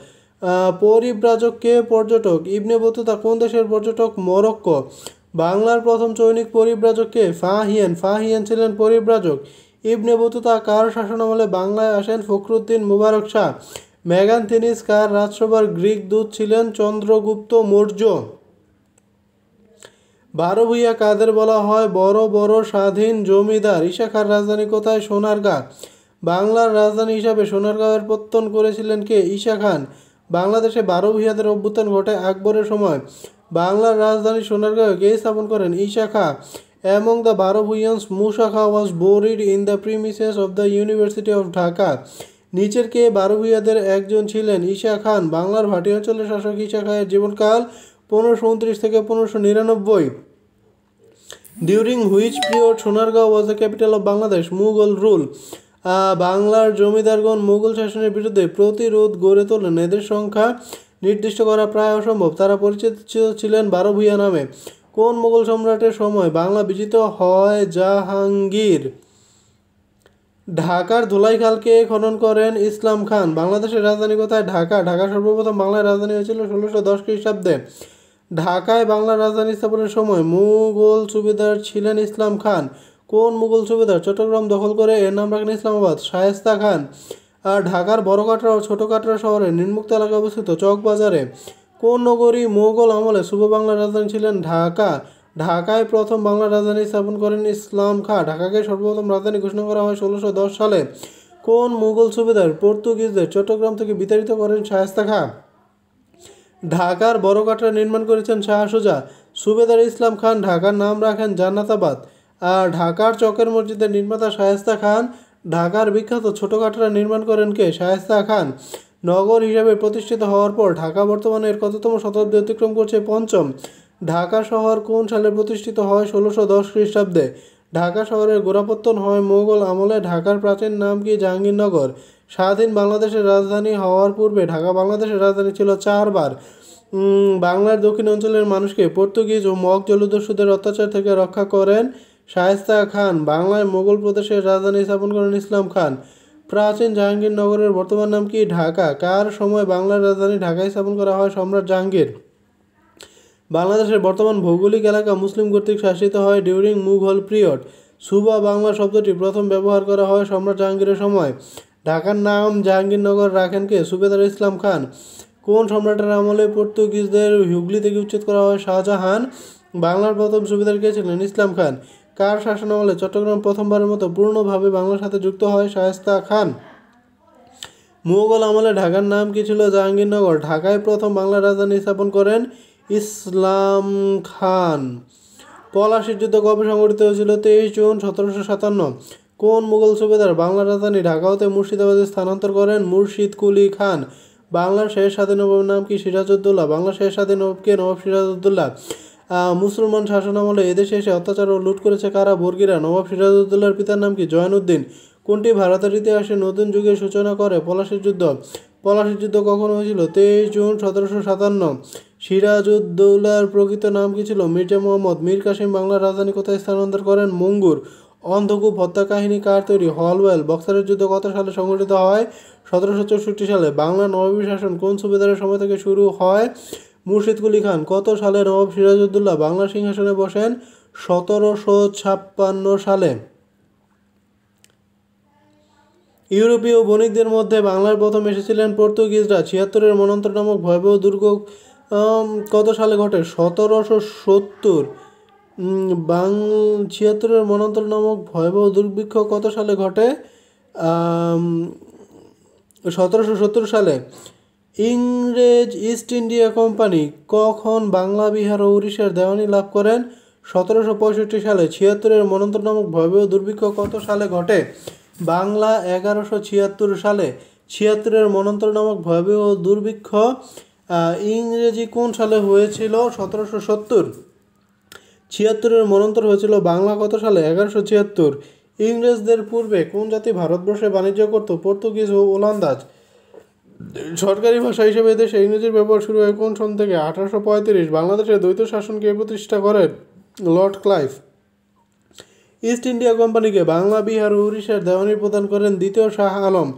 পরিব্রাজক কে? পর্যটক। ইবনে বতুতা কোন দেশের পর্যটক? মরক্কো। বাংলার প্রথম চৈনিক পরিব্রাজক কে? ফা হিয়েন। ফা হিয়েন ছিলেন পরিব্রাজক। ইবনে বতুতা কার শাসনামলে বাংলায় আসেন? ফখরুদ্দীন মুবারক শাহ। মেগানথিনিস কার রাজসভার গ্রিক দূত ছিলেন? চন্দ্রগুপ্ত মৌর্য। 12 ভূঁইয়া কাদের বলা হয়? বড় বড় স্বাধীন জমিদার। ঈশা খাঁর রাজধানী কোথায়? সোনারগাঁ। বাংলার রাজধানী হিসাবে সোনারগাঁয়ের প্রত্যয়ন করেছিলেন কে? ঈশা খান। বাংলাদেশে 12 ভূঁইয়াদের অভ্যুত্থান ঘটে আকবরের সময়। বাংলার রাজধানী সোনারগাঁয়ে কে স্থাপন করেন? Isha Khan. Among the Barabuyans, Musa Khan was buried in the premises of the University of Dhaka. নিচের কে 12 ভূঁইয়াদের একজন ছিলেন? ঈশা খান। বাংলার ভাটি অঞ্চলের শাসক ঈশা খাঁয়ের জীবনকাল 1529 থেকে 1599। During which period Sonargaon was the capital of Bangladesh? Mughal rule. বাংলার জমিদারগণ মুঘল শাসনের বিরুদ্ধে প্রতিরোধ গড়ে তোলেন। এদের সংখ্যা নির্দিষ্ট করা প্রায় অসম্ভব। তারা পরিচিত ছিলেন 12 ভূঁইয়া নামে। কোন মুঘল সম্রাটের সময় বাংলা বিজিত হয়? জাহাঙ্গীর। ঢাকার ধুলাইখালকে খনন করেন? ইসলাম খান। বাংলাদেশের রাজধানী কোথায়? ঢাকা। ঢাকা সর্বপ্রথম বাংলার রাজধানী হয়েছিল 1610 খ্রিস্টাব্দে। ঢাকায় বাংলার রাজধানী স্থাপনের সময় মুঘল সুবেদার ছিলেন ইসলাম খান। কোন মুঘল সুবেদার চট্টগ্রাম দখল করে এর নাম রাখেন ইসলামাবাদ? শায়েস্তা খান। আর ঢাকার বড় কাটরা ও ছোট কাটরা শহরে নিম্নোক্ত এলাকায় অবস্থিত চকবাজারে কোন নগরী মোগল আমলে শুভ বাংলার রাজধানী ছিলেন? ঢাকা। ঢাকায় প্রথম বাংলার রাজধানী স্থাপন করেন ইসলাম খাঁ। ঢাকাকে সর্বপ্রথম রাজধানী ঘোষণা করা হয় 1610 সালে। কোন মুঘল সুবেদার পর্তুগিজদের চট্টগ্রাম থেকে বিতাড়িত করেন? শায়েস্তা খাঁ। ঢাকার বড় কাটরা নির্মাণ করেছেন শাহ সুজা। সুবেদার ইসলাম খান ঢাকার নাম রাখেন জান্নাতাবাদ। আর ঢাকার চকের মসজিদের নির্মাতা শায়েস্তা খান। ঢাকার বিখ্যাত ছোট কাটরা নির্মাণ করেন কে? শায়েস্তা খান। নগর হিসাবে প্রতিষ্ঠিত হওয়ার পর ঢাকা বর্তমানে এর কততম শতাব্দী অতিক্রম করছে? পঞ্চম। ঢাকা শহর কোন সালে প্রতিষ্ঠিত হয়? 1610 খ্রিস্টাব্দে। ঢাকা শহরের গোড়াপত্তন হয় মোগল আমলে। ঢাকার প্রাচীন নাম কি? জাহাঙ্গীরনগর। স্বাধীন বাংলাদেশের রাজধানী হওয়ার পূর্বে ঢাকা বাংলাদেশের রাজধানী ছিল 4 বার। বাংলার দক্ষিণ অঞ্চলের মানুষকে পর্তুগিজ ও মগ জলদস্যুদের অত্যাচার থেকে রক্ষা করেন শায়েস্তা খান। বাংলায় মোগল প্রদেশের রাজধানী স্থাপন করেন ইসলাম খান। প্রাচীন জাহাঙ্গীরনগরের বর্তমান নাম কি? ঢাকা। কার সময় বাংলার রাজধানী ঢাকায় স্থাপন করা হয়? সম্রাট জাহাঙ্গীর। বাংলাদেশের বর্তমান ভৌগোলিক এলাকা মুসলিম কর্তৃক শাসিত হয় ডিউরিং মুঘল পিরিয়ড। সুবা বাংলা শব্দটি প্রথম ব্যবহার করা হয় সম্রাট জাহাঙ্গীরের সময়। ঢাকার নাম জাহাঙ্গীরনগর রাখেন কে? সুবেদার ইসলাম খান। কোন সম্রাটের আমলে পর্তুগিজদের হুগলি থেকে উচ্ছেদ করা হয়? শাহজাহান। বাংলার প্রথম সুবেদার কে ছিলেন? ইসলাম খান। কার শাসনামলে চট্টগ্রাম প্রথমবারের মতো পূর্ণভাবে বাংলার সাথে যুক্ত হয়? শায়েস্তা খান। মুঘল আমলে ঢাকার নাম কি ছিল? জাহাঙ্গীরনগর। ঢাকায় প্রথম বাংলার রাজধানী স্থাপন করেন ইসলাম খান। পলাশীর যুদ্ধ কবে সংঘটিত হয়েছিল? 23 জুন 1757। কোন মুঘল সুবেদার বাংলার রাজধানী ঢাকা হতে মুর্শিদাবাদে স্থানান্তর করেন? মুর্শিদ কুলি খান। বাংলার শেষ স্বাধীন নবাবের নাম কি? সিরাজউদ্দৌলা। বাংলার শেষ স্বাধীন নবাবকে? নবাব সিরাজউদ্দৌলা। মুসলমান শাসনামলে এদেশে এসে অত্যাচার ও লুট করেছে কারা? বর্গীরা। নবাব সিরাজউদ্দৌলার পিতার নাম কি? জয়নুদ্দিন। কোনটি ভারতের ইতিহাসে নতুন যুগের সূচনা করে? পলাশীর যুদ্ধ। পলাশীর যুদ্ধ কখন হয়েছিল? 23 জুন 1757। সিরাজউদ্দৌলার প্রকৃত নাম কি ছিল? মির্জা মুহাম্মদ। মীর কাসিম বাংলার রাজধানী কোথায় স্থানান্তর করেন? মঙ্গুর। অন্ধকূপ হত্যা কাহিনী কার তৈরি? হলওয়েল। বক্সারের যুদ্ধ কত সালে সংঘটিত হয়? 1764 সালে। বাংলা নবাবী শাসন কোন সুবেদারের সময় থেকে শুরু হয়? মুর্শিদ কুলি খান কত সালে নবাব সিরাজউদ্দৌলা বাংলা সিংহাসনে বসেন? 1756 সালে। ইউরোপীয় বণিকদের মধ্যে বাংলার প্রথম এসেছিলেন পর্তুগিজরা। 76-এর মন্বন্তর নামক ভয়াবহ দুর্গ কত সালে ঘটে? 1770। 76-এর মন্বন্তর নামক ভয়াবহ দুর্ভিক্ষ কত সালে ঘটে? 1770 সালে। ইংরেজ ইস্ট ইন্ডিয়া কোম্পানি কখন বাংলা, বিহার ও উড়িষ্যার দেওয়ানি লাভ করেন? 1765 সালে। 76-এর মন্বন্তর নামক ভয়াবহ দুর্ভিক্ষ কত সালে ঘটে? বাংলা 1176 সালে। 76-এর মন্বন্তর নামক ভয়াবহ দুর্ভিক্ষ ইংরেজি কোন সালে হয়েছিল? 1770। 76-এর মন্বন্তর হয়েছিল বাংলা কত সালে? 1176। ইংরেজদের পূর্বে কোন জাতি ভারতবর্ষে বাণিজ্য করত? পর্তুগিজ ও ওলন্দাজ। সরকারি ভাষা হিসেবে এদেশে ইংরেজির ব্যবহার শুরু হয় কোন সন থেকে? 1835। বাংলাদেশে দ্বৈত শাসন কে প্রতিষ্ঠা করেন? Lord Clive. ইস্ট ইন্ডিয়া কোম্পানিকে বাংলা, বিহার ও উড়িষ্যার দেওয়ানি প্রদান করেন দ্বিতীয় শাহ আলম।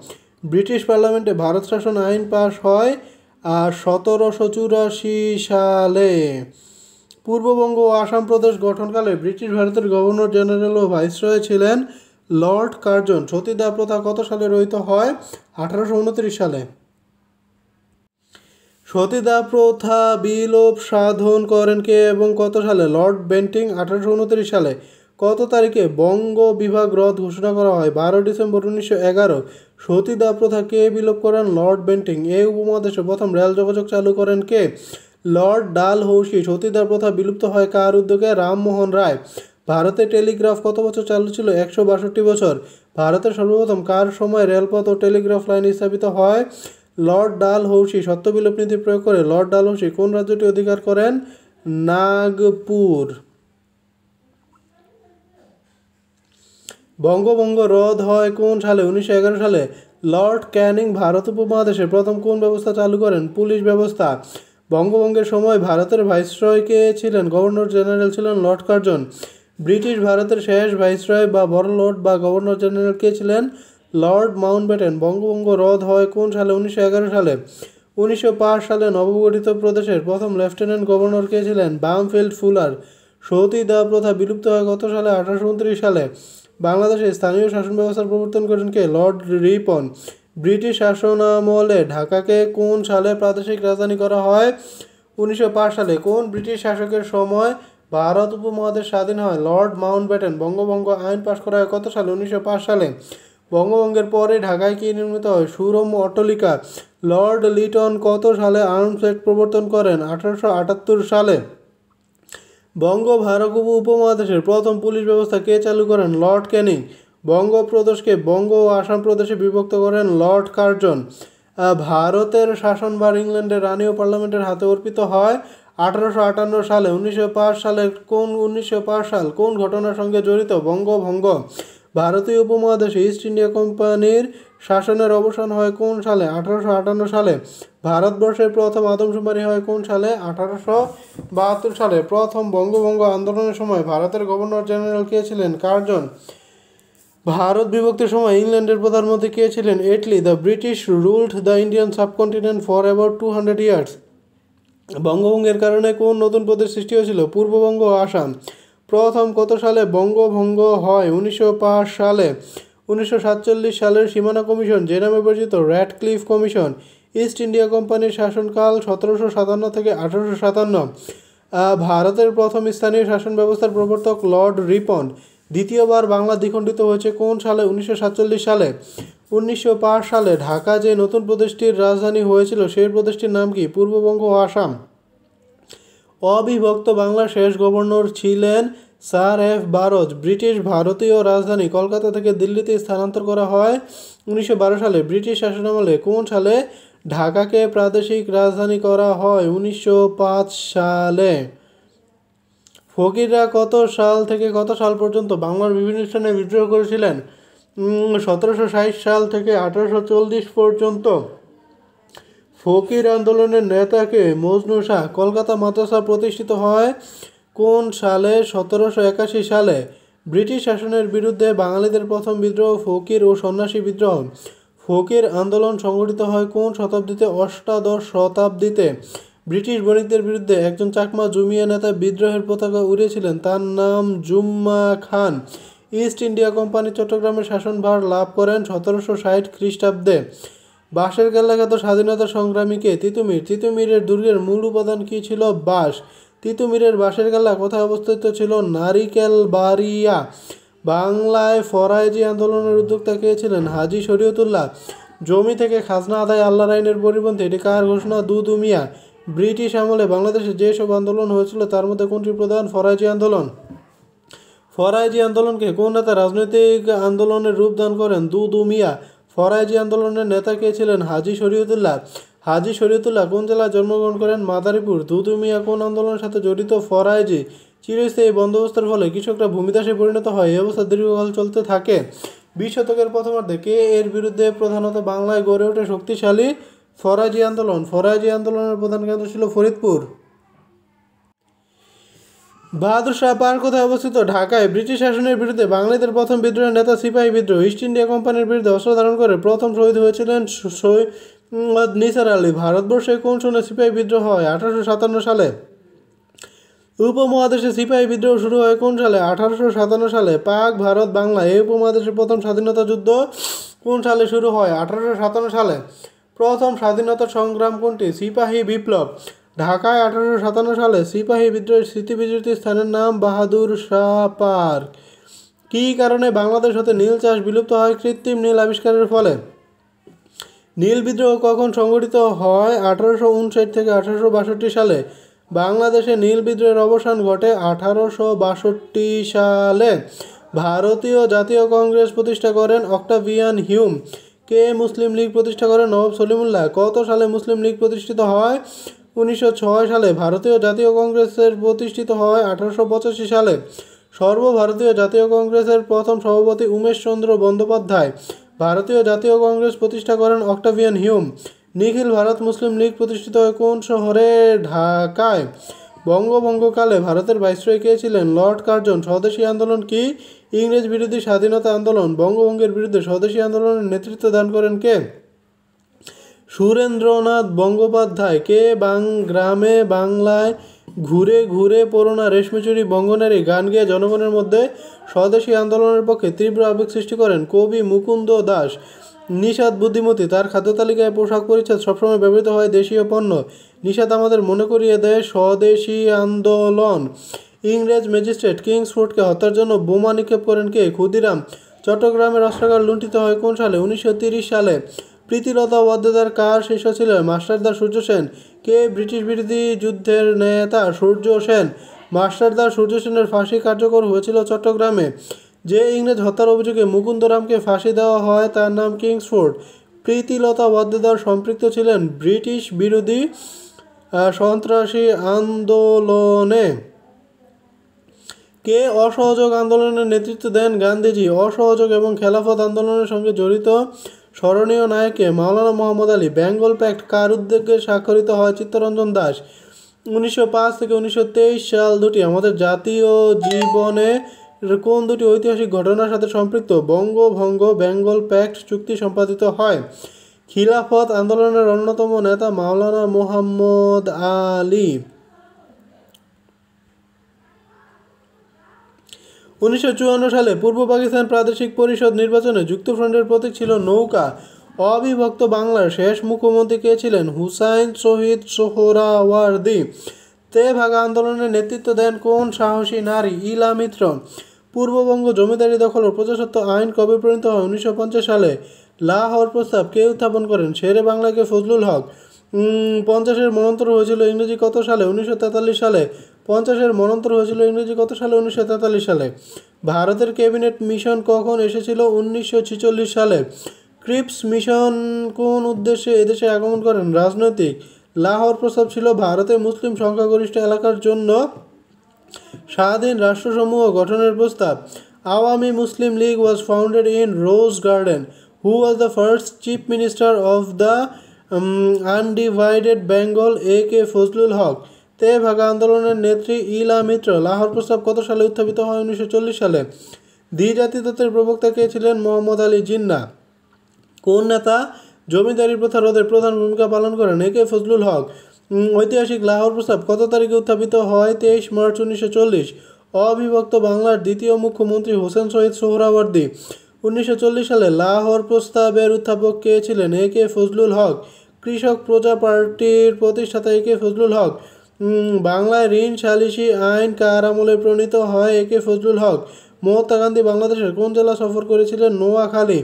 ব্রিটিশ পার্লামেন্টে ভারত শাসন আইন পাশ হয় 1784 সালে। পূর্ববঙ্গ ও আসাম প্রদেশ গঠনকালে ব্রিটিশ ভারতের গভর্নর জেনারেল ও ভাইসরয় ছিলেন লর্ড কার্জন। সতীদাহ প্রথা কত সালে রহিত হয়? 1829 সালে। সতীদাহ প্রথা বিলোপ সাধন করেন কে এবং কত সালে? লর্ড বেন্টিং 1829 সালে। কত তারিখে বঙ্গ বিভাগ রদ ঘোষণা করা হয়? 12 ডিসেম্বর 1911। সতীদাহ প্রথা কে বিলোপ করেন? Lord Bentinck. এই উপমহাদেশে প্রথম রেল যোগাযোগ চালু করেন কে? লর্ড ডালহৌসি। সতীদাহ প্রথা বিলুপ্ত হয় কার উদ্যোগে? রামমোহন রায়। ভারতে টেলিগ্রাফ কত বছর চালু ছিল? 162 বছর। ভারতের সর্বপ্রথম কার সময় রেলপথ ও টেলিগ্রাফ লাইন স্থাপিত হয়? লর্ড ডালহৌসি। সত্য বিলোপ নীতি প্রয়োগ করে লর্ড ডালহৌসি কোন রাজ্যটি অধিকার করেন? নাগপুর। বঙ্গভঙ্গ রদ হয় কোন সালে? 1911 সালে। লর্ড ক্যানিং ভারত উপমহাদেশে প্রথম কোন ব্যবস্থা চালু করেন? পুলিশ ব্যবস্থা। বঙ্গভঙ্গের সময় ভারতের ভাইসরয় কে ছিলেন? গভর্নর জেনারেল ছিলেন লর্ড কার্জন। ব্রিটিশ ভারতের শেষ ভাইসরয় বা বড় লর্ড বা গভর্নর জেনারেল কে ছিলেন? Lord Mountbatten. বঙ্গভঙ্গ রদ হয় কোন সালে? 1911 সালে। 1905 সালে নবগঠিত প্রদেশের প্রথম লেফটেন্যান্ট গভর্নর কে ছিলেন? Bampfylde fuller. সতীদাহ প্রথা বিলুপ্ত হয় কত সালে? 1829 সালে। বাংলাদেশে স্থানীয় শাসন ব্যবস্থার প্রবর্তন করেন কে? লর্ড রিপন। ব্রিটিশ শাসনামলে ঢাকাকে কোন সালে প্রাদেশিক রাজধানী করা হয়? 1905 সালে। কোন ব্রিটিশ শাসকের সময় ভারত উপমহাদেশ স্বাধীন হয়? Lord Mountbatten. বঙ্গভঙ্গ আইন পাশ করা হয় কত সালে? 1905 সালে। বঙ্গভঙ্গের পরে ঢাকায় কি নির্মিত হয়? সুরম্য অট্টালিকা। লর্ড লিটন কত সালে আর্মস অ্যাক্ট প্রবর্তন করেন? 1878 সালে। বঙ্গ ভারত উপমহাদেশের প্রথম পুলিশ ব্যবস্থা কে চালু করেন? লর্ড ক্যানিং। বঙ্গপ্রদেশকে বঙ্গ ও আসাম প্রদেশে বিভক্ত করেন লর্ড কার্জন। ভারতের শাসনভার ইংল্যান্ডের রানী ও পার্লামেন্টের হাতে অর্পিত হয় 1858 সালে। 1905 সালের 1905 সাল কোন ঘটনার সঙ্গে জড়িত? বঙ্গভঙ্গ। ভারতীয় উপমহাদেশে ইস্ট ইন্ডিয়া কোম্পানির শাসনের অবসান হয় কোন সালে? 1858 সালে। ভারতবর্ষের প্রথম আদমশুমারি হয় কোন সালে? 1872 সালে। প্রথম বঙ্গভঙ্গ আন্দোলনের সময় ভারতের গভর্নর জেনারেল কে ছিলেন? কার্জন। ভারত বিভক্তির সময় ইংল্যান্ডের প্রধানমন্ত্রী কে ছিলেন? Attlee. The British ruled the Indian subcontinent for about 200 years. বঙ্গভঙ্গের কারণে কোন নতুন প্রদেশ সৃষ্টি হয়েছিল? পূর্ববঙ্গ ও আসাম। প্রথম কত সালে বঙ্গভঙ্গ হয়? 1905 সালে। 1947 সালের সীমানা কমিশন যে নামে পরিচিত? Radcliffe commission. ইস্ট ইন্ডিয়া কোম্পানির শাসনকাল 1757 থেকে 1857। ভারতের প্রথম স্থানীয় শাসন ব্যবস্থার প্রবর্তক লর্ড রিপন। দ্বিতীয়বার বাংলা দ্বিখণ্ডিত হয়েছে কোন সালে? 1947 সালে। 1905 সালে ঢাকা যে নতুন প্রদেশটির রাজধানী হয়েছিল সেই প্রদেশটির নাম কি? পূর্ববঙ্গ ও আসাম। অবিভক্ত বাংলার শেষ গভর্নর ছিলেন স্যার এফ বারোজ। ব্রিটিশ ভারতীয় রাজধানী কলকাতা থেকে দিল্লিতে স্থানান্তর করা হয় 1912 সালে। ব্রিটিশ শাসনামলে কোন সালে ঢাকাকে প্রাদেশিক রাজধানী করা হয়? 1905 সালে। ফকিররা কত সাল থেকে কত সাল পর্যন্ত বাংলার বিভিন্ন স্থানে বিদ্রোহ করেছিলেন? 1760 সাল থেকে 1840 পর্যন্ত। ফকির আন্দোলনের নেতাকে মজনু শাহ। কলকাতা মাদ্রাসা প্রতিষ্ঠিত হয় কোন সালে? 1781 সালে। ব্রিটিশ শাসনের বিরুদ্ধে বাঙালিদের প্রথম বিদ্রোহ ফকির ও সন্ন্যাসী বিদ্রোহ। ফকির আন্দোলন সংগঠিত হয় কোন শতাব্দীতে? অষ্টাদশ শতাব্দীতে। ব্রিটিশ বণিকদের বিরুদ্ধে একজন চাকমা জুমিয়া নেতা বিদ্রোহের পতাকা উড়িয়েছিলেন, তার নাম জুম্মা খান। ইস্ট ইন্ডিয়া কোম্পানি চট্টগ্রামের শাসনভার লাভ করেন 1760 খ্রিস্টাব্দে। বাঁশের কেল্লাখ্যাত স্বাধীনতা সংগ্রামীকে তিতুমির। তিতুমিরের দুর্গের মূল উপাদান কী ছিল? বাঁশ। তিতুমিরের বাঁশের কেল্লা কোথায় অবস্থিত ছিল? নারিকেলবাড়িয়া। বাংলায় ফরায়েজি আন্দোলনের উদ্যোক্তা কে ছিলেন? হাজী শরীয়তুল্লাহ। জমি থেকে খাজনা আদায় আল্লাহর আইনের পরিপন্থী, এটি কার ঘোষণা? দুদু মিয়া। ব্রিটিশ আমলে বাংলাদেশে যেসব আন্দোলন হয়েছিল তার মধ্যে কোনটি প্রধান? ফরায়েজি আন্দোলন। ফরায়েজি আন্দোলনকে কোন নেতা রাজনৈতিক আন্দোলনের রূপ দান করেন? দুদু মিয়া। ফরায়েজি আন্দোলনের নেতা কে ছিলেন? হাজী শরীয়তুল্লাহ। হাজী শরীয়তুল্লাহ কোন জেলায় জন্মগ্রহণ করেন? মাদারীপুর। দুদু মিয়া কোন আন্দোলনের সাথে জড়িত? ফরায়েজি। চিরস্থায়ী বন্দোবস্তের ফলে কৃষকরা ভূমিদাসে পরিণত হয়, এই অবস্থা দীর্ঘকাল চলতে থাকে। 20 শতকের প্রথমার্ধে কে এর বিরুদ্ধে প্রধানত বাংলায় গড়ে ওঠে শক্তিশালী ফরায়েজি আন্দোলন? ফরায়েজি আন্দোলনের প্রধান কেন্দ্র ছিল ফরিদপুর। বাহাদুর শাহ পার্ক কোথায় অবস্থিত? ঢাকায়। ব্রিটিশ শাসনের বিরুদ্ধে বাঙালিদের প্রথম বিদ্রোহের নেতা সিপাহী বিদ্রোহ। ইস্ট ইন্ডিয়া কোম্পানির বিরুদ্ধে অস্ত্র ধারণ করে প্রথম শহীদ হয়েছিলেন সৈয়দ নিসার আলী। ভারতবর্ষে কোন সনে সিপাহী বিদ্রোহ হয়? 1857 সালে। উপমহাদেশে সিপাহী বিদ্রোহ শুরু হয় কোন সালে? 1857 সালে। পাক ভারত বাংলা এই উপমহাদেশের প্রথম স্বাধীনতা যুদ্ধ কোন সালে শুরু হয়? 1857 সালে। প্রথম স্বাধীনতা সংগ্রাম কোনটি? সিপাহী বিপ্লব। ঢাকায় 1857 সালে সিপাহী বিদ্রোহের স্মৃতিবিজড়িত স্থানের নাম বাহাদুর শাহ পার্ক। কী কারণে বাংলাদেশ হতে নীল চাষ বিলুপ্ত হয়? কৃত্রিম নীল আবিষ্কারের ফলে। নীল বিদ্রোহ কখন সংঘটিত হয়? 1859 থেকে 1862 সালে। বাংলাদেশে নীল বিদ্রোহের অবসান ঘটে 1862 সালে। ভারতীয় জাতীয় কংগ্রেস প্রতিষ্ঠা করেন অক্টাভিয়ান হিউম। কে মুসলিম লীগ প্রতিষ্ঠা করেন? নবাব সলিমুল্লাহ। কত সালে মুসলিম লীগ প্রতিষ্ঠিত হয়? 1906 সালে। ভারতীয় জাতীয় কংগ্রেসের প্রতিষ্ঠিত হয় 1885 সালে। সর্বভারতীয় জাতীয় কংগ্রেসের প্রথম সভাপতি উমেশ চন্দ্র বন্দ্যোপাধ্যায়। ভারতীয় জাতীয় কংগ্রেস প্রতিষ্ঠা করেন অক্টাভিয়ান হিউম। নিখিল ভারত মুসলিম লীগ প্রতিষ্ঠিত হয় কোন শহরে? ঢাকায়। বঙ্গভঙ্গকালে ভারতের ভাইসরয় কে ছিলেন? Lord Curzon. স্বদেশী আন্দোলন কি? ইংরেজ বিরোধী স্বাধীনতা আন্দোলন। বঙ্গভঙ্গের বিরুদ্ধে স্বদেশী আন্দোলনের নেতৃত্ব দান করেন কে? সুরেন্দ্রনাথ বন্দ্যোপাধ্যায়। কে গ্রামে বাংলায় ঘুরে ঘুরে পড়োনা রেশমিচুরি বঙ্গনারী গান গেয়ে জনগণের মধ্যে স্বদেশী আন্দোলনের পক্ষে তীব্র আবেগ সৃষ্টি করেন? কবি মুকুন্দ দাস। নিষাদ বুদ্ধিমতী। তার খাদ্য তালিকায় পোশাক পরিচ্ছদ সবসময় ব্যবহৃত হয় দেশীয় পণ্য। নিষাদ আমাদের মনে করিয়ে দেয় স্বদেশী আন্দোলন। ইংরেজ ম্যাজিস্ট্রেট কিংসফোর্ডকে হত্যার জন্য বোমা নিক্ষেপ করেন কে? ক্ষুদিরাম। চট্টগ্রামের অস্ত্রাগার লুণ্ঠিত হয় কোন সালে? 1930 সালে। প্রীতিলতা ওয়াদ্দেদার কার শিষ্য ছিলেন? মাস্টারদা সূর্য সেন। কে ব্রিটিশ বিরোধী যুদ্ধের নেতা? সূর্য সেন। মাস্টারদা সূর্য সেনের ফাঁসি কার্যকর হয়েছিল চট্টগ্রামে। যে ইংরেজ হত্যার অভিযোগে মুকুন্দরামকে ফাঁসি দেওয়া হয় তার নাম কিংসফোর্ড। প্রীতিলতা ওয়াদ্দেদার সম্পৃক্ত ছিলেন ব্রিটিশ বিরোধী সন্ত্রাসী আন্দোলনে। কে অসহযোগ আন্দোলনের নেতৃত্ব দেন? গান্ধীজি। অসহযোগ এবং খেলাফত আন্দোলনের সঙ্গে জড়িত স্মরণীয় নায়ককে? মাওলানা মোহাম্মদ আলী। বেঙ্গল প্যাক্ট কার উদ্যোগে স্বাক্ষরিত হয়? চিত্তরঞ্জন দাস। 1905 থেকে 1923 সাল দুটি আমাদের জাতীয় জীবনে কোন দুটি ঐতিহাসিক ঘটনার সাথে সম্পৃক্ত? বঙ্গভঙ্গ বেঙ্গল প্যাক্ট চুক্তি সম্পাদিত হয়। খিলাফত আন্দোলনের অন্যতম নেতা মাওলানা মোহাম্মদ আলী। 1954 সালে পূর্ব পাকিস্তান প্রাদেশিক পরিষদ নির্বাচনে যুক্তফ্রন্টের প্রতীক ছিল নৌকা। অবিভক্ত বাংলার শেষ মুখ্যমন্ত্রী কে ছিলেন? হুসাইন শহীদ সোহরাওয়ার্দী। তেভাগা আন্দোলনের নেতৃত্ব দেন কোন সাহসী নারী? ইলা মিত্র। পূর্ববঙ্গ জমিদারি দখল ও প্রজাস্বত্ব আইন কবে প্রণীত হয়? 1950 সালে। লাহোর প্রস্তাব কে উত্থাপন করেন? শেরে বাংলাকে ফজলুল হক। 50-এর মন্বন্তর হয়েছিল ইংরেজি কত সালে? 1943 সালে। 50-এর মন্বন্তর হয়েছিল ইংরেজি কত সালে? 1943 সালে। ভারতের ক্যাবিনেট মিশন কখন এসেছিল? 1946 সালে। ক্রিপস মিশন কোন উদ্দেশ্যে এদেশে আগমন করেন? রাজনৈতিক। লাহোর প্রস্তাব ছিল ভারতে মুসলিম সংখ্যাগরিষ্ঠ এলাকার জন্য স্বাধীন রাষ্ট্রসমূহ গঠনের প্রস্তাব। Awami Muslim League was founded in Rose Garden. Who was the first chief minister of the undivided Bengal? A K Fazlul Huq. Tebhaga আন্দোলনের নেত্রী ইলা মিত্র। লাহোর প্রস্তাব কত সালে উত্থাপিত হয়? 1940 সালে। দ্বিজাতি তত্ত্বের প্রবক্তা কে ছিলেন? মোহাম্মদ আলী জিন্না। কোন নেতা জমিদারি প্রথা রোধে প্রধান ভূমিকা পালন করেন? এ কে ফজলুল হক। ঐতিহাসিক লাহোর প্রস্তাব কত তারিখে উত্থাপিত হয়? 23 মার্চ 1940। অবিভক্ত বাংলার দ্বিতীয় মুখ্যমন্ত্রী হোসেন শহীদ সোহরাওয়ার্দী। 1940 সালে লাহোর প্রস্তাবের উত্থাপক কে ছিলেন? এ.কে ফজলুল হক। কৃষক প্রজা পার্টির প্রতিষ্ঠাতা এ.কে ফজলুল হক। বাংলায় ঋণ সালিসি আইন কার আমলে প্রণীত হয়? এ.কে ফজলুল হক। মহাত্মা গান্ধী বাংলাদেশের কোন জেলা সফর করেছিলেন? নোয়াখালী।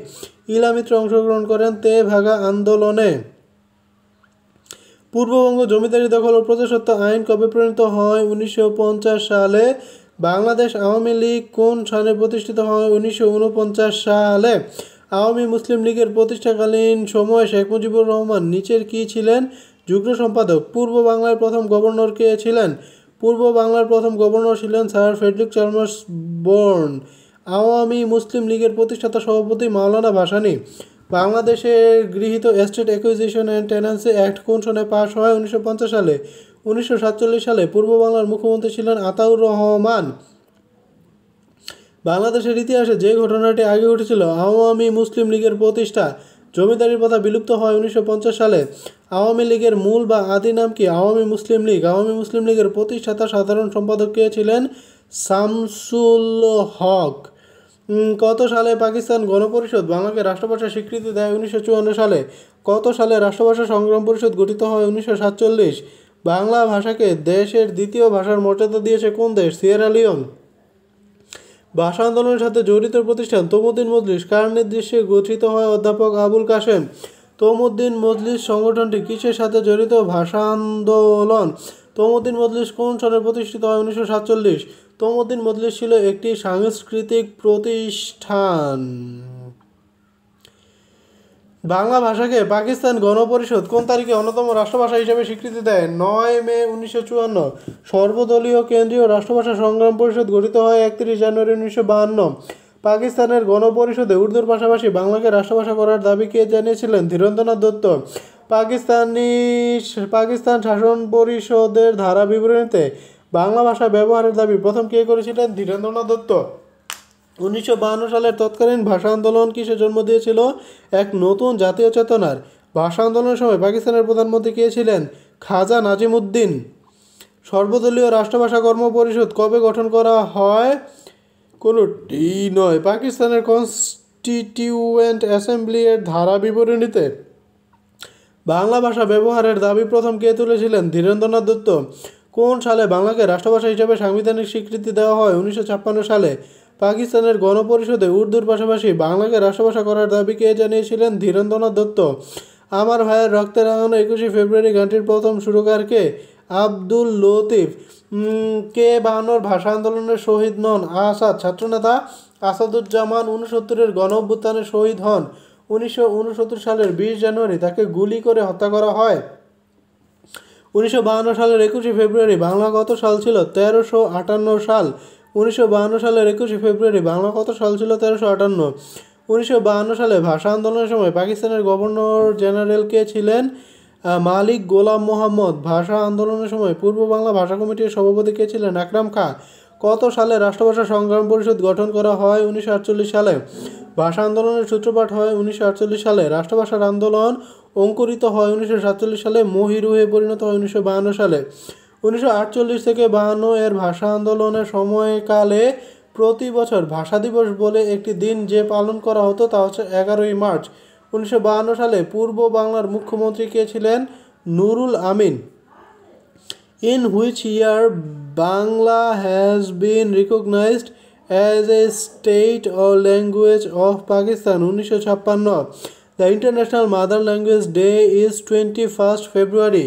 ইলা মিত্র অংশগ্রহণ করেন তেভাগা আন্দোলনে। পূর্ববঙ্গ জমিদারি দখল ও প্রজাস্বত্ব আইন কবে প্রণীত হয়? 1950 সালে। বাংলাদেশ আওয়ামী লীগ কোন সালে প্রতিষ্ঠিত হয়? 1949 সালে। আওয়ামী মুসলিম লীগের প্রতিষ্ঠাকালীন সময়ে শেখ মুজিবুর রহমান নিচের কি ছিলেন? যুগ্ম সম্পাদক। পূর্ব বাংলার প্রথম গভর্নর কে ছিলেন? পূর্ব বাংলার প্রথম গভর্নর ছিলেন sir Frederick Charles Bourne. Awami Muslim লীগের প্রতিষ্ঠাতা সভাপতি মাওলানা ভাসানী। বাংলাদেশের গৃহীত estate acquisition and tenancy act কোন সনে পাশ হয়? 1950 সালে। 1947 সালে পূর্ব বাংলার মুখ্যমন্ত্রী ছিলেন আতাউর রহমান। বাংলাদেশের ইতিহাসে যে ঘটনাটি আগে ঘটেছিল, আওয়ামী মুসলিম লীগের প্রতিষ্ঠা। জমিদারির প্রথা বিলুপ্ত হয় 1950 সালে। আওয়ামী লীগের মূল বা আদি নাম কি? আওয়ামী মুসলিম লীগ। আওয়ামী মুসলিম লীগের প্রতিষ্ঠাতা সাধারণ সম্পাদক কে ছিলেন? শামসুল হক। কত সালে পাকিস্তান গণপরিষদ বাংলাকে রাষ্ট্রভাষা স্বীকৃতি দেয়? 1954 সালে। কত সালে রাষ্ট্রভাষা সংগ্রাম পরিষদ গঠিত হয়? 1947। বাংলা ভাষাকে দেশের দ্বিতীয় ভাষার মর্যাদা দিয়েছে কোন দেশ? Sierra Leone. ভাষা আন্দোলনের সাথে জড়িত প্রতিষ্ঠান তমুদ্দিন মজলিস কার নির্দেশে গঠিত হয়? অধ্যাপক আবুল কাশেম। তমুদ্দিন মজলিস সংগঠনটি কিসের সাথে জড়িত? ভাষা আন্দোলন। তমুদ্দিন মজলিস কোন সনে প্রতিষ্ঠিত হয়? 1947। তমুদ্দিন মজলিস ছিল একটি সাংস্কৃতিক প্রতিষ্ঠান। বাংলা ভাষাকে পাকিস্তান গণপরিষদ কোন তারিখে অন্যতম রাষ্ট্রভাষা হিসেবে স্বীকৃতি দেয়? 9 মে 1954। সর্বদলীয় কেন্দ্রীয় রাষ্ট্রভাষা সংগ্রাম পরিষদ গঠিত হয় 31 জানুয়ারি 1952। পাকিস্তানের গণপরিষদে উর্দুর পাশাপাশি বাংলাকে রাষ্ট্রভাষা করার দাবি কে জানিয়েছিলেন? ধীরেন্দ্রনাথ দত্ত। পাকিস্তান শাসন পরিষদের ধারা বিবরণীতে বাংলা ভাষা ব্যবহারের দাবি প্রথম কে করেছিলেন? ধীরেন্দ্রনাথ দত্ত। 1952 সালের তৎকালীন ভাষা আন্দোলন কিসে জন্ম দিয়েছিল? এক নতুন জাতীয় চেতনার। ভাষা আন্দোলনের সময় পাকিস্তানের প্রধানমন্ত্রী কে ছিলেন? খাজা নাজিমুদ্দিন। সর্বদলীয় রাষ্ট্রভাষা কর্ম পরিষদ কবে গঠন করা হয়? কোনোটি নয়। পাকিস্তানের কনস্টিটিউয়েন্ট অ্যাসেম্বলি এর ধারা বিবরণীতে বাংলা ভাষা ব্যবহারের দাবি প্রথম কে তুলেছিলেন? ধীরেন্দ্রনাথ দত্ত। কোন সালে বাংলাকে রাষ্ট্রভাষা হিসেবে সাংবিধানিক স্বীকৃতি দেওয়া হয়? 1956 সালে। পাকিস্তানের গণপরিষদে উর্দুর পাশাপাশি বাংলাকে রাষ্ট্রভাষা করার দাবি কে জানিয়েছিলেন? ধীরেন্দ্রনাথ দত্ত। আমার ভাইয়ের রক্তে রাঙানো 21শে ফেব্রুয়ারি গানটির প্রথম সুরকার কে? আব্দুল লতিফ। কে 52 ভাষা আন্দোলনের শহীদ নন? আসাদ। ছাত্রনেতা আসাদুজ্জামান 69-এর গণ অভ্যুত্থানে শহীদ হন। 1969 সালের 20 জানুয়ারি তাকে গুলি করে হত্যা করা হয়। 1952 সালের 21শে ফেব্রুয়ারি বাংলা কত সাল ছিল? 1358 সাল। 1952 সালের 21শে ফেব্রুয়ারি বাংলা কত সাল ছিল? 1358। 1952 সালে ভাষা আন্দোলনের সময় পাকিস্তানের গভর্নর জেনারেল কে ছিলেন? মালিক গোলাম মোহাম্মদ। ভাষা আন্দোলনের সময় পূর্ব বাংলা ভাষা কমিটির সভাপতি কে ছিলেন? আকরাম খাঁ। কত সালে রাষ্ট্রভাষা সংগ্রাম পরিষদ গঠন করা হয়? 1948 সালে। ভাষা আন্দোলনের সূত্রপাত হয় 1948 সালে। রাষ্ট্রভাষার আন্দোলন অঙ্কুরিত হয় 1947 সালে। মহিরুহে পরিণত হয় 1952 সালে। 1948 থেকে 52 এর ভাষা আন্দোলনের সময়কালে প্রতি বছর ভাষা দিবস বলে একটি দিন যে পালন করা হতো তা হচ্ছে 11ই মার্চ। 1952 সালে পূর্ব বাংলার মুখ্যমন্ত্রী কে ছিলেন? Nurul Amin. In which year Bangla has been recognized as a state or language of Pakistan? 1956. The International Mother Language Day is 21st February.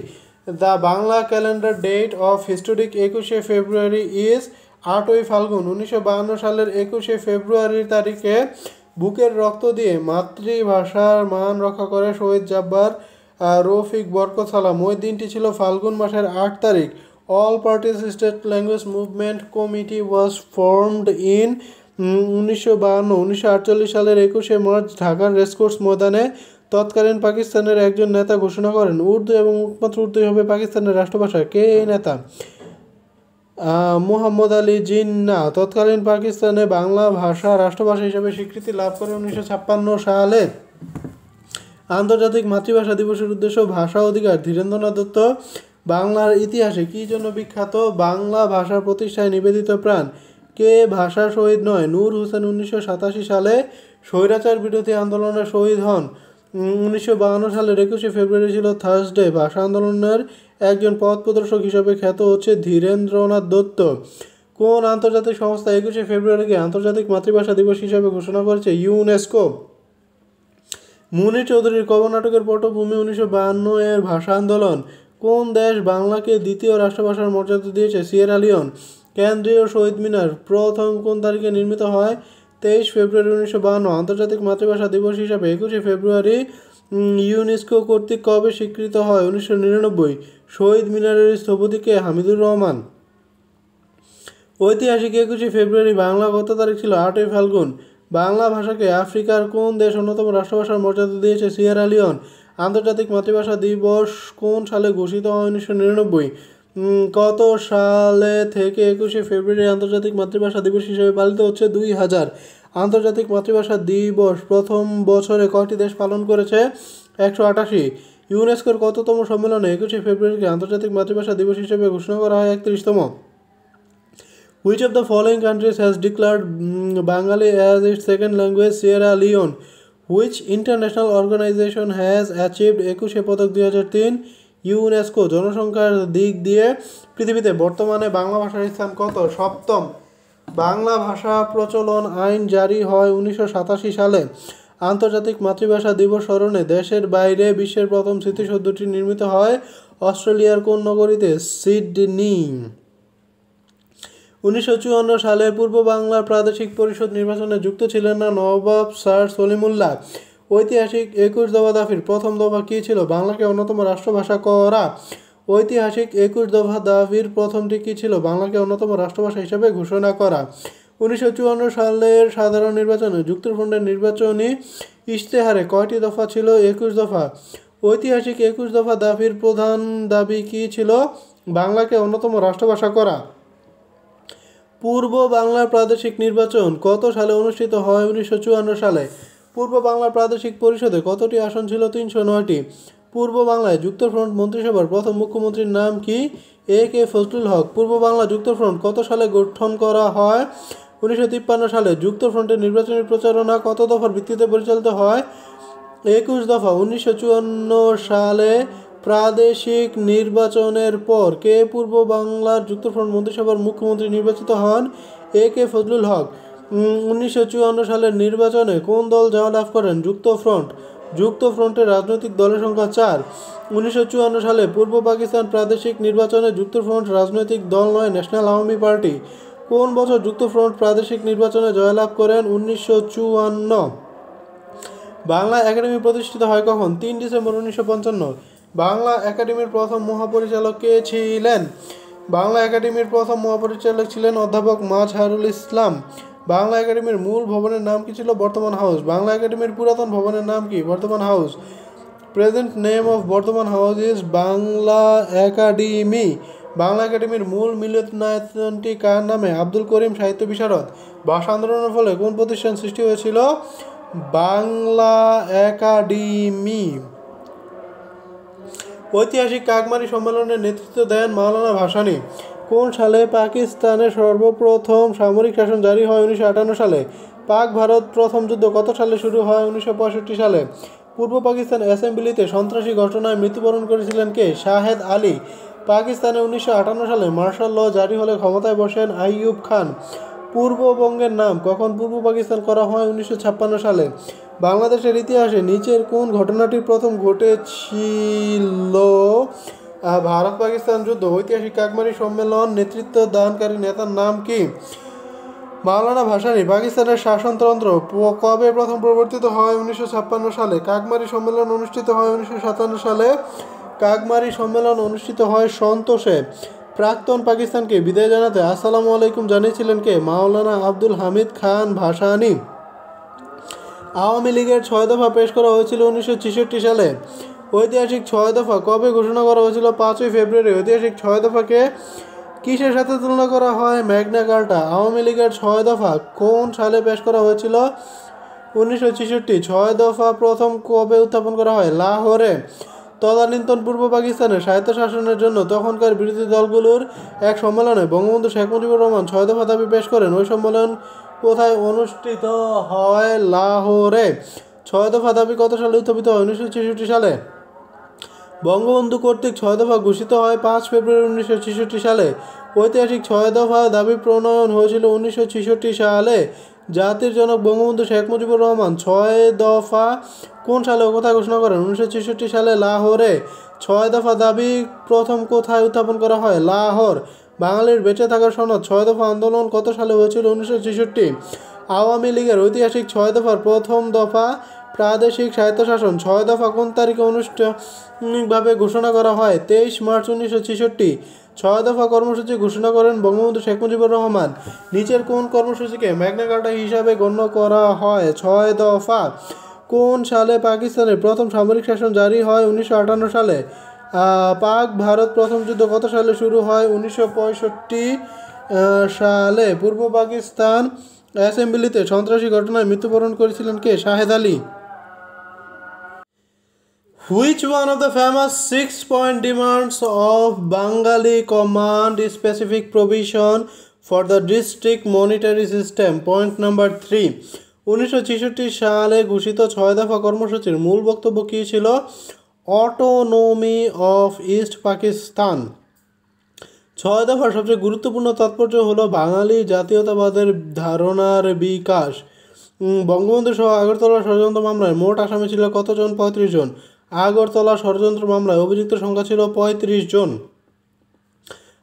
The Bangla calendar date of historic 21শে February is 8ই ফাল্গুন। 1952 সালের 21শে ফেব্রুয়ারির তারিখে বুকের রক্ত দিয়ে মাতৃভাষার মান রক্ষা করে শহীদ জাব্বার রফিক বরকত সালাম। ওই দিনটি ছিল ফাল্গুন মাসের 8 তারিখ। All parties state language movement committee was formed in 1952। 1948 সালের 21শে মার্চ ঢাকার রেসকোর্স ময়দানে তৎকালীন পাকিস্তানের একজন নেতা ঘোষণা করেন উর্দু এবং একমাত্র উর্দুই হবে পাকিস্তানের রাষ্ট্রভাষা। কে এই নেতা? মুহাম্মদ আলী জিন্নাহ। তৎকালীন পাকিস্তানে বাংলা ভাষা রাষ্ট্রভাষা হিসেবে স্বীকৃতি লাভ করে 1956 সালে। আন্তর্জাতিক মাতৃভাষা দিবসের উদ্দেশ্য ভাষা অধিকার। ধীরেন্দ্রনাথ দত্ত। বাংলার ইতিহাসে কী জন্য বিখ্যাত? বাংলা ভাষার প্রতিষ্ঠায় নিবেদিত প্রাণ। কে ভাষা শহীদ নয়? নূর হোসেন 1987 সালে স্বৈরাচার বিরোধী আন্দোলনে শহীদ হন। 1952 সালের 21শে ফেব্রুয়ারি ছিল থার্সডে। ভাষা আন্দোলনের একজন পথ প্রদর্শক হিসেবে খ্যাত হচ্ছে ধীরেন্দ্রনাথ দত্ত। কোন আন্তর্জাতিক সংস্থা 21শে ফেব্রুয়ারিকে আন্তর্জাতিক মাতৃভাষা দিবস হিসেবে ঘোষণা করেছে? ইউনেস্কো। মুনীর চৌধুরীর কবর নাটকের পটভূমি 1952 এর ভাষা আন্দোলন। কোন দেশ বাংলাকে দ্বিতীয় রাষ্ট্রভাষার মর্যাদা দিয়েছে? Sierra Leone. কেন্দ্রীয় শহীদ মিনার প্রথম কোন তারিখে নির্মিত হয়? 23 ফেব্রুয়ারি 1952। আন্তর্জাতিক মাতৃভাষা দিবস হিসাবে 21শে ফেব্রুয়ারি ইউনেস্কো কর্তৃক কবে স্বীকৃত হয়? 1999। শহীদ মিনারের স্থপতি কে? হামিদুর রহমান। ঐতিহাসিক 21শে ফেব্রুয়ারি বাংলা কত তারিখ ছিল? 8ই ফাল্গুন। বাংলা ভাষাকে আফ্রিকার কোন দেশ অন্যতম রাষ্ট্রভাষার মর্যাদা দিয়েছে? Sierra Leone. আন্তর্জাতিক মাতৃভাষা দিবস কোন সালে ঘোষিত হয়? 1999। কত সালে থেকে 21শে ফেব্রুয়ারি আন্তর্জাতিক মাতৃভাষা দিবস হিসেবে পালিত হচ্ছে? 2000। আন্তর্জাতিক মাতৃভাষা দিবস প্রথম বছরে কয়টি দেশ পালন করেছে? 188। ইউনেস্কোর কততম সম্মেলনে 21শে ফেব্রুয়ারিকে আন্তর্জাতিক মাতৃভাষা দিবস হিসেবে ঘোষণা করা হয়? 31তম। Which of the following countries has declared Bengali as its second language? Sierra Leone. Which international organization has achieved 21শে পদক 2003? ইউনেস্কো। জনসংখ্যার দিক দিয়ে পৃথিবীতে বর্তমানে বাংলা ভাষার স্থান কত? 7ম। বাংলা ভাষা প্রচলন আইন জারি হয় 1987 সালে। আন্তর্জাতিক মাতৃভাষা দিবস স্মরণে দেশের বাইরে বিশ্বের প্রথম স্মৃতিসৌধটি নির্মিত হয় অস্ট্রেলিয়ার কোন নগরীতে? সিডনি। 1954 সালে পূর্ব বাংলার প্রাদেশিক পরিষদ নির্বাচনে যুক্ত ছিলেন না নবাব স্যার সলিমুল্লাহ। ঐতিহাসিক 21 দফা দাবির প্রথম দফা কী ছিল? বাংলাকে অন্যতম রাষ্ট্রভাষা করা। ঐতিহাসিক 21 দফা দাবির প্রথমটি কী ছিল? বাংলাকে অন্যতম রাষ্ট্রভাষা হিসেবে ঘোষণা করা। 1954 সালের সাধারণ নির্বাচনে যুক্তফ্রন্টের নির্বাচনী ইশতেহারে কয়টি দফা ছিল? 21 দফা। ঐতিহাসিক 21 দফা দাবির প্রধান দাবি কী ছিল? বাংলাকে অন্যতম রাষ্ট্রভাষা করা। পূর্ব বাংলার প্রাদেশিক নির্বাচন কত সালে অনুষ্ঠিত হয়? 1954 সালে। পূর্ব বাংলার প্রাদেশিক পরিষদে কতটি আসন ছিল? 309টি। পূর্ব বাংলায় যুক্তফ্রন্ট মন্ত্রিসভার প্রথম মুখ্যমন্ত্রীর নাম কি? কে ফজলুল হক। পূর্ব বাংলা যুক্তফ্রন্ট কত সালে গঠন করা হয়? 1953 সালে। যুক্তফ্রন্টের নির্বাচনী প্রচারণা কত দফার ভিত্তিতে পরিচালিত হয়? 21 দফা। 1954 সালে প্রাদেশিক নির্বাচনের পর কে পূর্ব বাংলার যুক্তফ্রন্ট মন্ত্রিসভার মুখ্যমন্ত্রী নির্বাচিত হন? কে ফজলুল হক। 1954 সালের নির্বাচনে কোন দল জয়লাভ করেন? যুক্তফ্রন্ট। যুক্তফ্রন্টের রাজনৈতিক দলের সংখ্যা 4। 1954 সালে পূর্ব পাকিস্তান প্রাদেশিক নির্বাচনে যুক্তফ্রন্ট রাজনৈতিক দল নয়, ন্যাশনাল আওয়ামী পার্টি। কোন বছর যুক্তফ্রন্ট প্রাদেশিক নির্বাচনে জয়লাভ করেন? 1954। বাংলা একাডেমি প্রতিষ্ঠিত হয় কখন? 3 ডিসেম্বর 1955। বাংলা একাডেমির প্রথম মহাপরিচালক কে ছিলেন? বাংলা একাডেমির প্রথম মহাপরিচালক ছিলেন অধ্যাপক মাজহারুল ইসলাম। বাংলা একাডেমির মূল ভবনের নাম কি ছিল? বর্তমান হাউস। বাংলা একাডেমির পুরাতন ভবনের নাম কি? বর্তমান হাউস। প্রেজেন্ট নেম অফ বর্তমান house is Bangla academy. Bangla একাডেমির মূল মিলনায়তনটি কার নামে? আব্দুল করিম সাহিত্য বিশারদ। ভাষা আন্দোলনের ফলে কোন প্রতিষ্ঠান সৃষ্টি হয়েছিল? বাংলা একাডেমি। ঐতিহাসিক কাকমারি সম্মেলনের নেতৃত্ব দেন মাওলানা ভাসানী। কোন সালে পাকিস্তানের সর্বপ্রথম সামরিক শাসন জারি হয়? 1958 সালে। পাক ভারত প্রথম যুদ্ধ কত সালে শুরু হয়? 1965 সালে। পূর্ব পাকিস্তান অ্যাসেম্বলিতে সন্ত্রাসী ঘটনায় মৃত্যুবরণ করেছিলেন কে? শাহেদ আলী। পাকিস্তানে 1958 সালে মার্শাল ল জারি হলে ক্ষমতায় বসেন আইয়ুব খান। পূর্ববঙ্গের নাম কখন পূর্ব পাকিস্তান করা হয়? 1956 সালে। বাংলাদেশের ইতিহাসে নিচের কোন ঘটনাটি প্রথম ঘটেছিল? ভারত পাকিস্তান যুদ্ধ। ঐতিহাসিক কাকমারি সম্মেলন নেতৃত্ব দানকারী নেতার নাম কি? মাওলানা ভাসানী। পাকিস্তানের শাসনতন্ত্র কবে প্রথম প্রবর্তিত হয়? 1956 সালে। কাকমারি সম্মেলন অনুষ্ঠিত হয় 1957 সালে। কাকমারি সম্মেলন অনুষ্ঠিত হয় সন্তোষে। প্রাক্তন পাকিস্তানকে বিদায় জানাতে আসসালামু আলাইকুম জানিয়েছিলেন কে? মাওলানা আব্দুল হামিদ খান ভাসানী। আওয়ামী লীগের 6 দফা পেশ করা হয়েছিল 1966 সালে। ঐতিহাসিক 6 দফা কবে ঘোষণা করা হয়েছিল? 5ই ফেব্রুয়ারি। ঐতিহাসিক 6 দফাকে কিসের সাথে তুলনা করা হয়? ম্যাগনা কার্টা। আওয়ামী লীগের 6 দফা কোন সালে পেশ করা হয়েছিল? 1966। 6 দফা প্রথম কবে উত্থাপন করা হয়? লাহোরে। তদানীন্তন পূর্ব পাকিস্তানের স্বায়ত্তশাসনের জন্য তখনকার বিরোধী দলগুলোর এক সম্মেলনে বঙ্গবন্ধু শেখ মুজিবুর রহমান 6 দফা দাবি পেশ করেন। ওই সম্মেলন কোথায় অনুষ্ঠিত হয়? লাহোরে। 6 দফা দাবি কত সালে উত্থাপিত হয়? 1966 সালে। বঙ্গবন্ধু কর্তৃক 6 দফা ঘোষিত হয় 5 ফেব্রুয়ারি 1966 সালে। ঐতিহাসিক 6 দফা দাবি প্রণয়ন হয়েছিল 1966 সালে। জাতির জনক বঙ্গবন্ধু শেখ মুজিবুর রহমান 6 দফা কোন সালে ও কোথায় ঘোষণা করেন? 1966 সালে লাহোরে। 6 দফা দাবি প্রথম কোথায় উত্থাপন করা হয়? লাহোর। বাঙালির বেঁচে থাকার সনদ 6 দফা আন্দোলন কত সালে হয়েছিল? 1966। আওয়ামী লীগের ঐতিহাসিক 6 দফার প্রথম দফা প্রাদেশিক স্বায়ত্তশাসন 6 দফা কোন তারিখে আনুষ্ঠানিকভাবে ঘোষণা করা হয়? 23 মার্চ 1966। 6 দফা কর্মসূচি ঘোষণা করেন বঙ্গবন্ধু শেখ মুজিবুর রহমান। নিচের কোন কর্মসূচিকে ম্যাগনা কার্টা হিসাবে গণ্য করা হয়? 6 দফা। কোন সালে পাকিস্তানের প্রথম সামরিক শাসন জারি হয়? 1958 সালে। পাক ভারত প্রথম যুদ্ধ কত সালে শুরু হয়? 1965 সালে। পূর্ব পাকিস্তান অ্যাসেম্বলিতে সন্ত্রাসী ঘটনায় মৃত্যুবরণ করেছিলেন কে? Shahed Ali. Which one of the famous 6-point demands of Bengali Command specific provision for the district monetary system? Point number 3. 1966 সালে ঘোষিত 6 দফা কর্মসূচির মূল বক্তব্য কী ছিল? Autonomy of east Pakistan. 6 দফার সবচেয়ে গুরুত্বপূর্ণ তাৎপর্য হলো বাঙালি জাতীয়তাবাদের ধারণার বিকাশ। বঙ্গবন্ধু সহ আগরতলা ষড়যন্ত্র মামলায় মোট আসামি ছিল কতজন? 35 জন। আগরতলা ষড়যন্ত্র মামলায় অভিযুক্ত সংখ্যা ছিল 35 জন।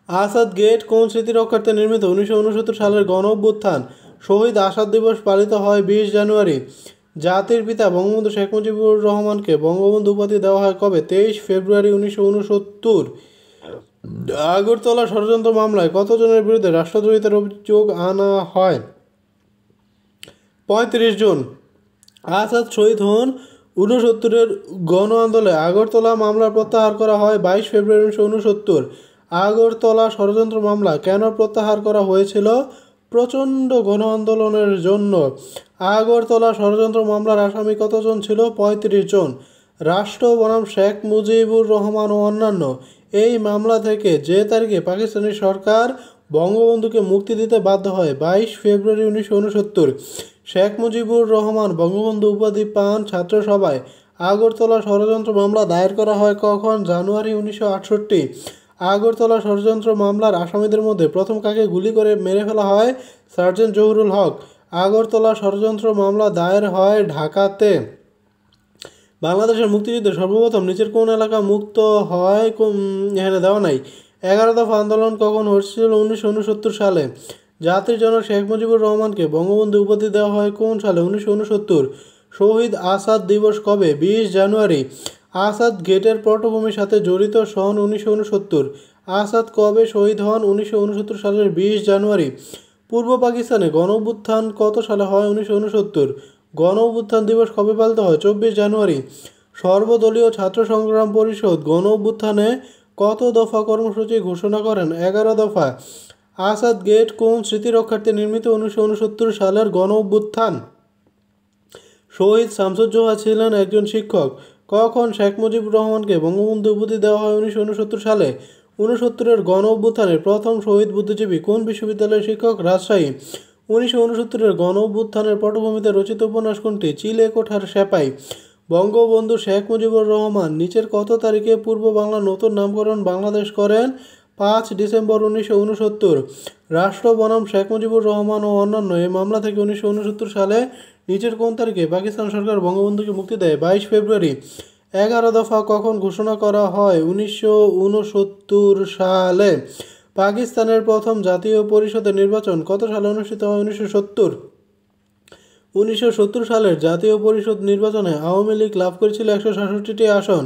আসাদ গেট কোন স্মৃতি রক্ষার্থে নির্মিত? 1969 সালের গণ অভ্যুত্থান। শহীদ আসাদ দিবস পালিত হয় 20 জানুয়ারি। জাতির পিতা বঙ্গবন্ধু শেখ মুজিবুর রহমানকে বঙ্গবন্ধু উপাধি দেওয়া হয় কবে? 23 ফেব্রুয়ারি 1969। আগরতলা ষড়যন্ত্র মামলায় কতজনের বিরুদ্ধে রাষ্ট্রদ্রোহিতার অভিযোগ আনা হয়? 35 জন। আসাদ শহীদ হন 69-এর গণ আন্দোলনে। আগরতলা মামলা প্রত্যাহার করা হয় 22 ফেব্রুয়ারি 1969। আগরতলা ষড়যন্ত্র মামলা কেন প্রত্যাহার করা হয়েছিল? প্রচণ্ড গণ আন্দোলনের জন্য। আগরতলা ষড়যন্ত্র মামলার আসামি কতজন ছিল? 35 জন। রাষ্ট্র বনাম শেখ মুজিবুর রহমান ও অন্যান্য। এই মামলা থেকে যে তারিখে পাকিস্তানি সরকার বঙ্গবন্ধুকে মুক্তি দিতে বাধ্য হয়? 22 ফেব্রুয়ারি 1969। শেখ মুজিবুর রহমান বঙ্গবন্ধু উপাধি পান ছাত্রসভায়। আগরতলা ষড়যন্ত্র মামলা দায়ের করা হয় কখন? জানুয়ারি 1968। আগরতলা ষড়যন্ত্র মামলার আসামিদের মধ্যে প্রথম কাকে গুলি করে মেরে ফেলা হয়? সার্জেন্ট জহুরুল হক। আগরতলা ষড়যন্ত্র মামলা দায়ের হয় ঢাকাতে। বাংলাদেশের মুক্তিযুদ্ধে সর্বপ্রথম নিচের কোন এলাকা মুক্ত হয়? এখানে দেওয়া নাই। 11 দফা আন্দোলন কখন হয়েছিল? 1969 সালে। জাতির জনক শেখ মুজিবুর রহমানকে বঙ্গবন্ধু উপাধি দেওয়া হয় কোন সালে? 1969। শহীদ আসাদ দিবস কবে? 20 জানুয়ারি। আসাদ গেটের পটভূমির সাথে জড়িত সন 1969। আসাদ কবে শহীদ হন? 1969 সালের 20 জানুয়ারি। পূর্ব পাকিস্তানে গণ অভ্যুত্থান কত সালে হয়? 1969। গণ অভ্যুত্থান দিবস কবে পালিত হয়? 24 জানুয়ারি। সর্বদলীয় ছাত্র সংগ্রাম পরিষদ গণ অভ্যুত্থানে কত দফা কর্মসূচি ঘোষণা করেন? 11 দফা। আসাদ গেট কোন স্মৃতি রক্ষার্থে নির্মিত? 1969 সালের গণ অভ্যুত্থান। শহীদ শামসুজ্জোহা ছিলেন একজন শিক্ষক। কখন শেখ মুজিবুর রহমানকে বঙ্গবন্ধু উপাধি দেওয়া হয়? 1969 সালে। 69-এর গণ অভ্যুত্থানের প্রথম শহীদ বুদ্ধিজীবী কোন বিশ্ববিদ্যালয়ের শিক্ষক? রাজশাহী। 1969-এর গণ অভ্যুত্থানের পটভূমিতে রচিত উপন্যাস কোনটি? চিলে কোঠার সেপাই। বঙ্গবন্ধু শেখ মুজিবুর রহমান নিচের কত তারিখে পূর্ব বাংলা নতুন নামকরণ বাংলাদেশ করেন? 5 ডিসেম্বর 1969। রাষ্ট্র বনাম শেখ মুজিবুর রহমান ও অন্যান্য এই মামলা থেকে 1969 সালে নিচের কোন তারিখে পাকিস্তান সরকার বঙ্গবন্ধুকে মুক্তি দেয়? 22 ফেব্রুয়ারি। 11 দফা কখন ঘোষণা করা হয়? 1969 সালে। পাকিস্তানের প্রথম জাতীয় পরিষদের নির্বাচন কত সালে অনুষ্ঠিত হয়? 1970। 1970 সালের জাতীয় পরিষদ নির্বাচনে আওয়ামী লীগ লাভ করেছিল 166টি আসন।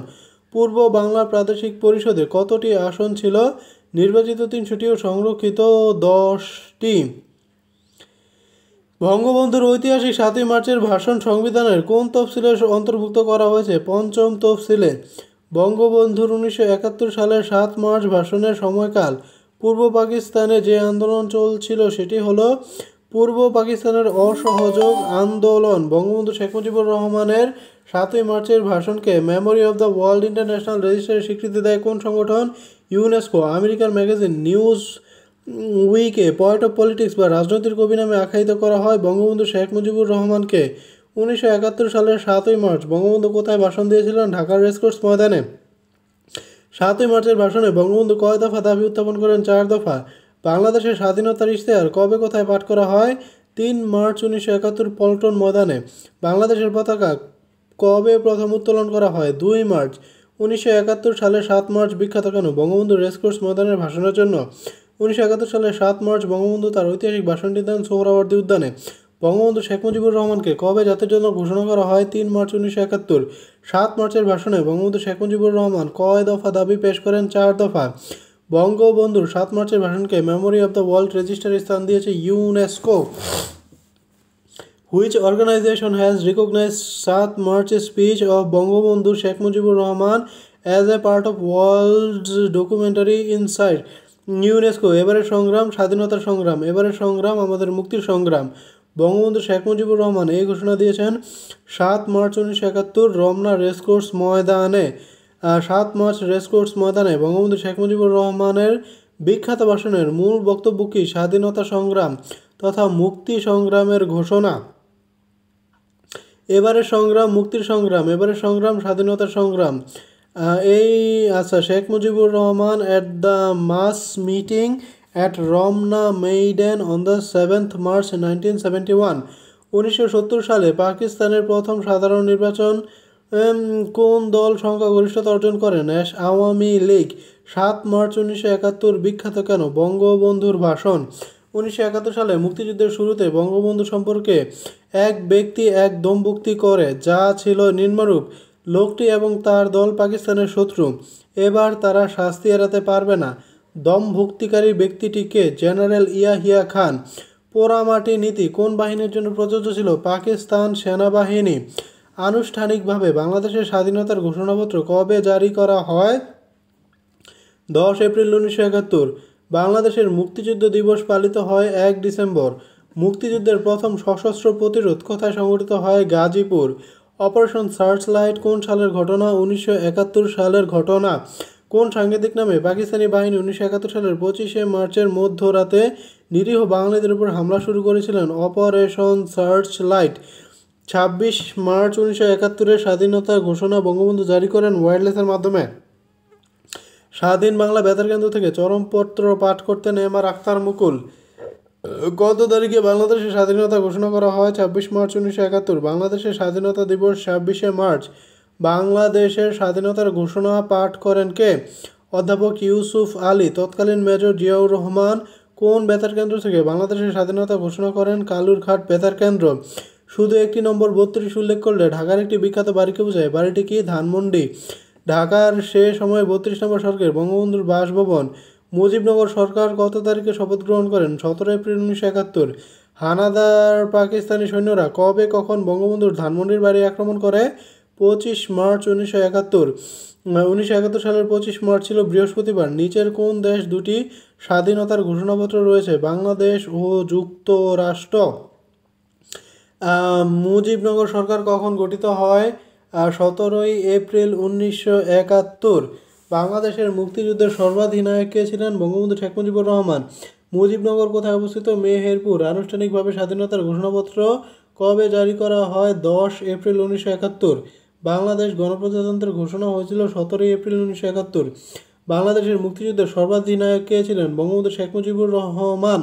পূর্ব বাংলা প্রাদেশিক পরিষদে কতটি আসন ছিল? নির্বাচিত 300টি ও সংরক্ষিত 10টি। বঙ্গবন্ধুর ঐতিহাসিক 7 মার্চের ভাষণ সংবিধানের কোন তফসিলে অন্তর্ভুক্ত করা হয়েছে? 5ম তফসিলে। বঙ্গবন্ধুর 1971 সালের 7 মার্চ ভাষণের সময়কাল। পূর্ব পাকিস্তানে যে আন্দোলন চলছিল সেটি হলো পূর্ব পাকিস্তানের অসহযোগ আন্দোলন বঙ্গবন্ধু শেখ মুজিবুর রহমানের 7ই মার্চের ভাষণকে memory of the world international রেজিস্টারে স্বীকৃতি দেয় কোন সংগঠন? ইউনেস্কো। আমেরিকার ম্যাগাজিন নিউজ উইকে পয়েন্ট অফ পলিটিক্স বা রাজনৈতিক কবি নামে আখ্যায়িত করা হয় বঙ্গবন্ধু শেখ মুজিবুর রহমানকে। 1971 সালের 7ই মার্চ বঙ্গবন্ধু কোথায় ভাষণ দিয়েছিলেন? ঢাকার রেসকোর্স ময়দানে। 7ই মার্চের ভাষণে বঙ্গবন্ধু কয় দফা দাবি উত্থাপন করেন? 4 দফা। বাংলাদেশের স্বাধীনতার ইশতেহার কবে কোথায় পাঠ করা হয়? 3 মার্চ 1971 পল্টন ময়দানে। বাংলাদেশের পতাকা কবে প্রথম উত্তোলন করা হয়? 2 মার্চ 1971 সালের 7 মার্চ বিখ্যাত কেন? বঙ্গবন্ধু রেসকোর্স ময়দানের ভাষণের জন্য। 1971 সালের 7 মার্চ বঙ্গবন্ধু তার ঐতিহাসিক ভাষণটি দেন সোহরাওয়ার্দী উদ্যানে। বঙ্গবন্ধু শেখ মুজিবুর রহমানকে কবে জাতির জন্য ঘোষণা করা হয়? 3 মার্চ 1971। 7 মার্চের ভাষণে বঙ্গবন্ধু শেখ মুজিবুর রহমান কয় দফা দাবি পেশ করেন? 4 দফা। বঙ্গবন্ধুর 7 মার্চের ভাষণকে মেমোরি অব দ্য ওয়ার্ল্ড রেজিস্টারে স্থান দিয়েছে UNESCO. Which organization has recognized 7 March's speech of Bangabandhu Sheikh Mujibur Rahman as a part of World's Documentary Insight? UNESCO. এবারের সংগ্রাম স্বাধীনতার সংগ্রাম, এবারের সংগ্রাম আমাদের মুক্তির সংগ্রাম। বঙ্গবন্ধু শেখ মুজিবুর রহমান এই ঘোষণা দিয়েছেন 7 মার্চ 1971 রমনা রেসকোর্স ময়দানে। 7 মার্চ রেসকোর্স ময়দানে বঙ্গবন্ধু শেখ মুজিবুর রহমানের বিখ্যাত ভাষণের মূল বক্তব্য কি? স্বাধীনতা সংগ্রাম তথা মুক্তি সংগ্রামের ঘোষণা। এবারের সংগ্রাম মুক্তির সংগ্রাম, এবারের সংগ্রাম স্বাধীনতার সংগ্রাম। Sheikh Mujibur Rahman at the mass meeting at Ramna Maidan on the 7th March 1971। 1970 সালে পাকিস্তানের প্রথম সাধারণ নির্বাচন কোন দল সংখ্যাগরিষ্ঠতা অর্জন করে? আওয়ামী লীগ। 7 মার্চ 1971 বিখ্যাত কেন? বঙ্গবন্ধুর ভাষণ। 1971 সালে মুক্তিযুদ্ধের শুরুতে বঙ্গবন্ধু সম্পর্কে এক ব্যক্তি এক দম্ভুক্তি করে যা ছিল নিম্নরূপ: লোকটি এবং তার দল পাকিস্তানের শত্রু, এবার তারা শাস্তি এড়াতে পারবে না। দমভুক্তিকারী ব্যক্তিটিকে জেনারেল ইয়াহিয়া খান। পোড়ামাটি নীতি কোন বাহিনীর জন্য প্রযোজ্য ছিল? পাকিস্তান সেনাবাহিনী। আনুষ্ঠানিকভাবে বাংলাদেশের স্বাধীনতার ঘোষণাপত্র কবে জারি করা হয়? 10 এপ্রিল 1971। বাংলাদেশের মুক্তিযুদ্ধ দিবস পালিত হয় 1 ডিসেম্বর। মুক্তিযুদ্ধের প্রথম সশস্ত্র প্রতিরোধ কোথায় সংঘটিত হয়? গাজীপুর। অপারেশন সার্চলাইট কোন সালের ঘটনা? 1971 সালের ঘটনা। কোন সাংকেতিক নামে পাকিস্তানি বাহিনী 1971 সালের 25 মার্চের মধ্যরাতে নিরীহ বাঙালিদের উপর হামলা শুরু করেছিলেন? Operation searchlight. 26 মার্চ 1971 স্বাধীনতা ঘোষণা বঙ্গবন্ধু জারি করেন ওয়্যারলেসের মাধ্যমে। স্বাধীন বাংলা বেতার কেন্দ্র থেকে চরমপত্র পাঠ করতেন এম.আর. আখতার মুকুল। কত তারিখে বাংলাদেশের স্বাধীনতা ঘোষণা করা হয়? 26 মার্চ 1971। বাংলাদেশের স্বাধীনতা দিবস 26 মার্চ। বাংলাদেশের স্বাধীনতার ঘোষণা পাঠ করেন কে? অধ্যাপক ইউসুফ আলী। তৎকালীন মেজর জিয়াউর রহমান কোন বেতার কেন্দ্র থেকে বাংলাদেশের স্বাধীনতা ঘোষণা করেন? কালুরঘাট বেতার কেন্দ্র। শুধু একটি নম্বর 32 উল্লেখ করলে ঢাকার একটি বিখ্যাত বাড়িকে বোঝায়। বাড়িটি কি? ধানমন্ডি। ঢাকার সে সময় 32 নম্বর সড়কের বঙ্গবন্ধুর বাসভবন। মুজিবনগর সরকার কত তারিখে শপথ গ্রহণ করেন? 17 এপ্রিল 1971। হানাদার পাকিস্তানি সৈন্যরা কবে কখন বঙ্গবন্ধুর ধানমন্ডির বাড়ি আক্রমণ করে? 25 মার্চ 1971। 1971 সালের 25 মার্চ ছিল বৃহস্পতিবার। নিচের কোন দেশ দুটি স্বাধীনতার ঘোষণাপত্র রয়েছে? বাংলাদেশ ও যুক্তরাষ্ট্র। মুজিবনগর সরকার কখন গঠিত হয়? 17 এপ্রিল 1971। বাংলাদেশের মুক্তিযুদ্ধের সর্বাধিনায়ক কে ছিলেন? বঙ্গবন্ধু শেখ মুজিবুর রহমান। মুজিবনগর কোথায় অবস্থিত? মেহেরপুর। আনুষ্ঠানিকভাবে স্বাধীনতার ঘোষণাপত্র কবে জারি করা হয়? 10 এপ্রিল 1971। বাংলাদেশ গণপ্রজাতন্ত্রের ঘোষণা হয়েছিল 17 এপ্রিল 1971। বাংলাদেশের মুক্তিযুদ্ধের সর্বাধিনায়ক কে ছিলেন? বঙ্গবন্ধু শেখ মুজিবুর রহমান।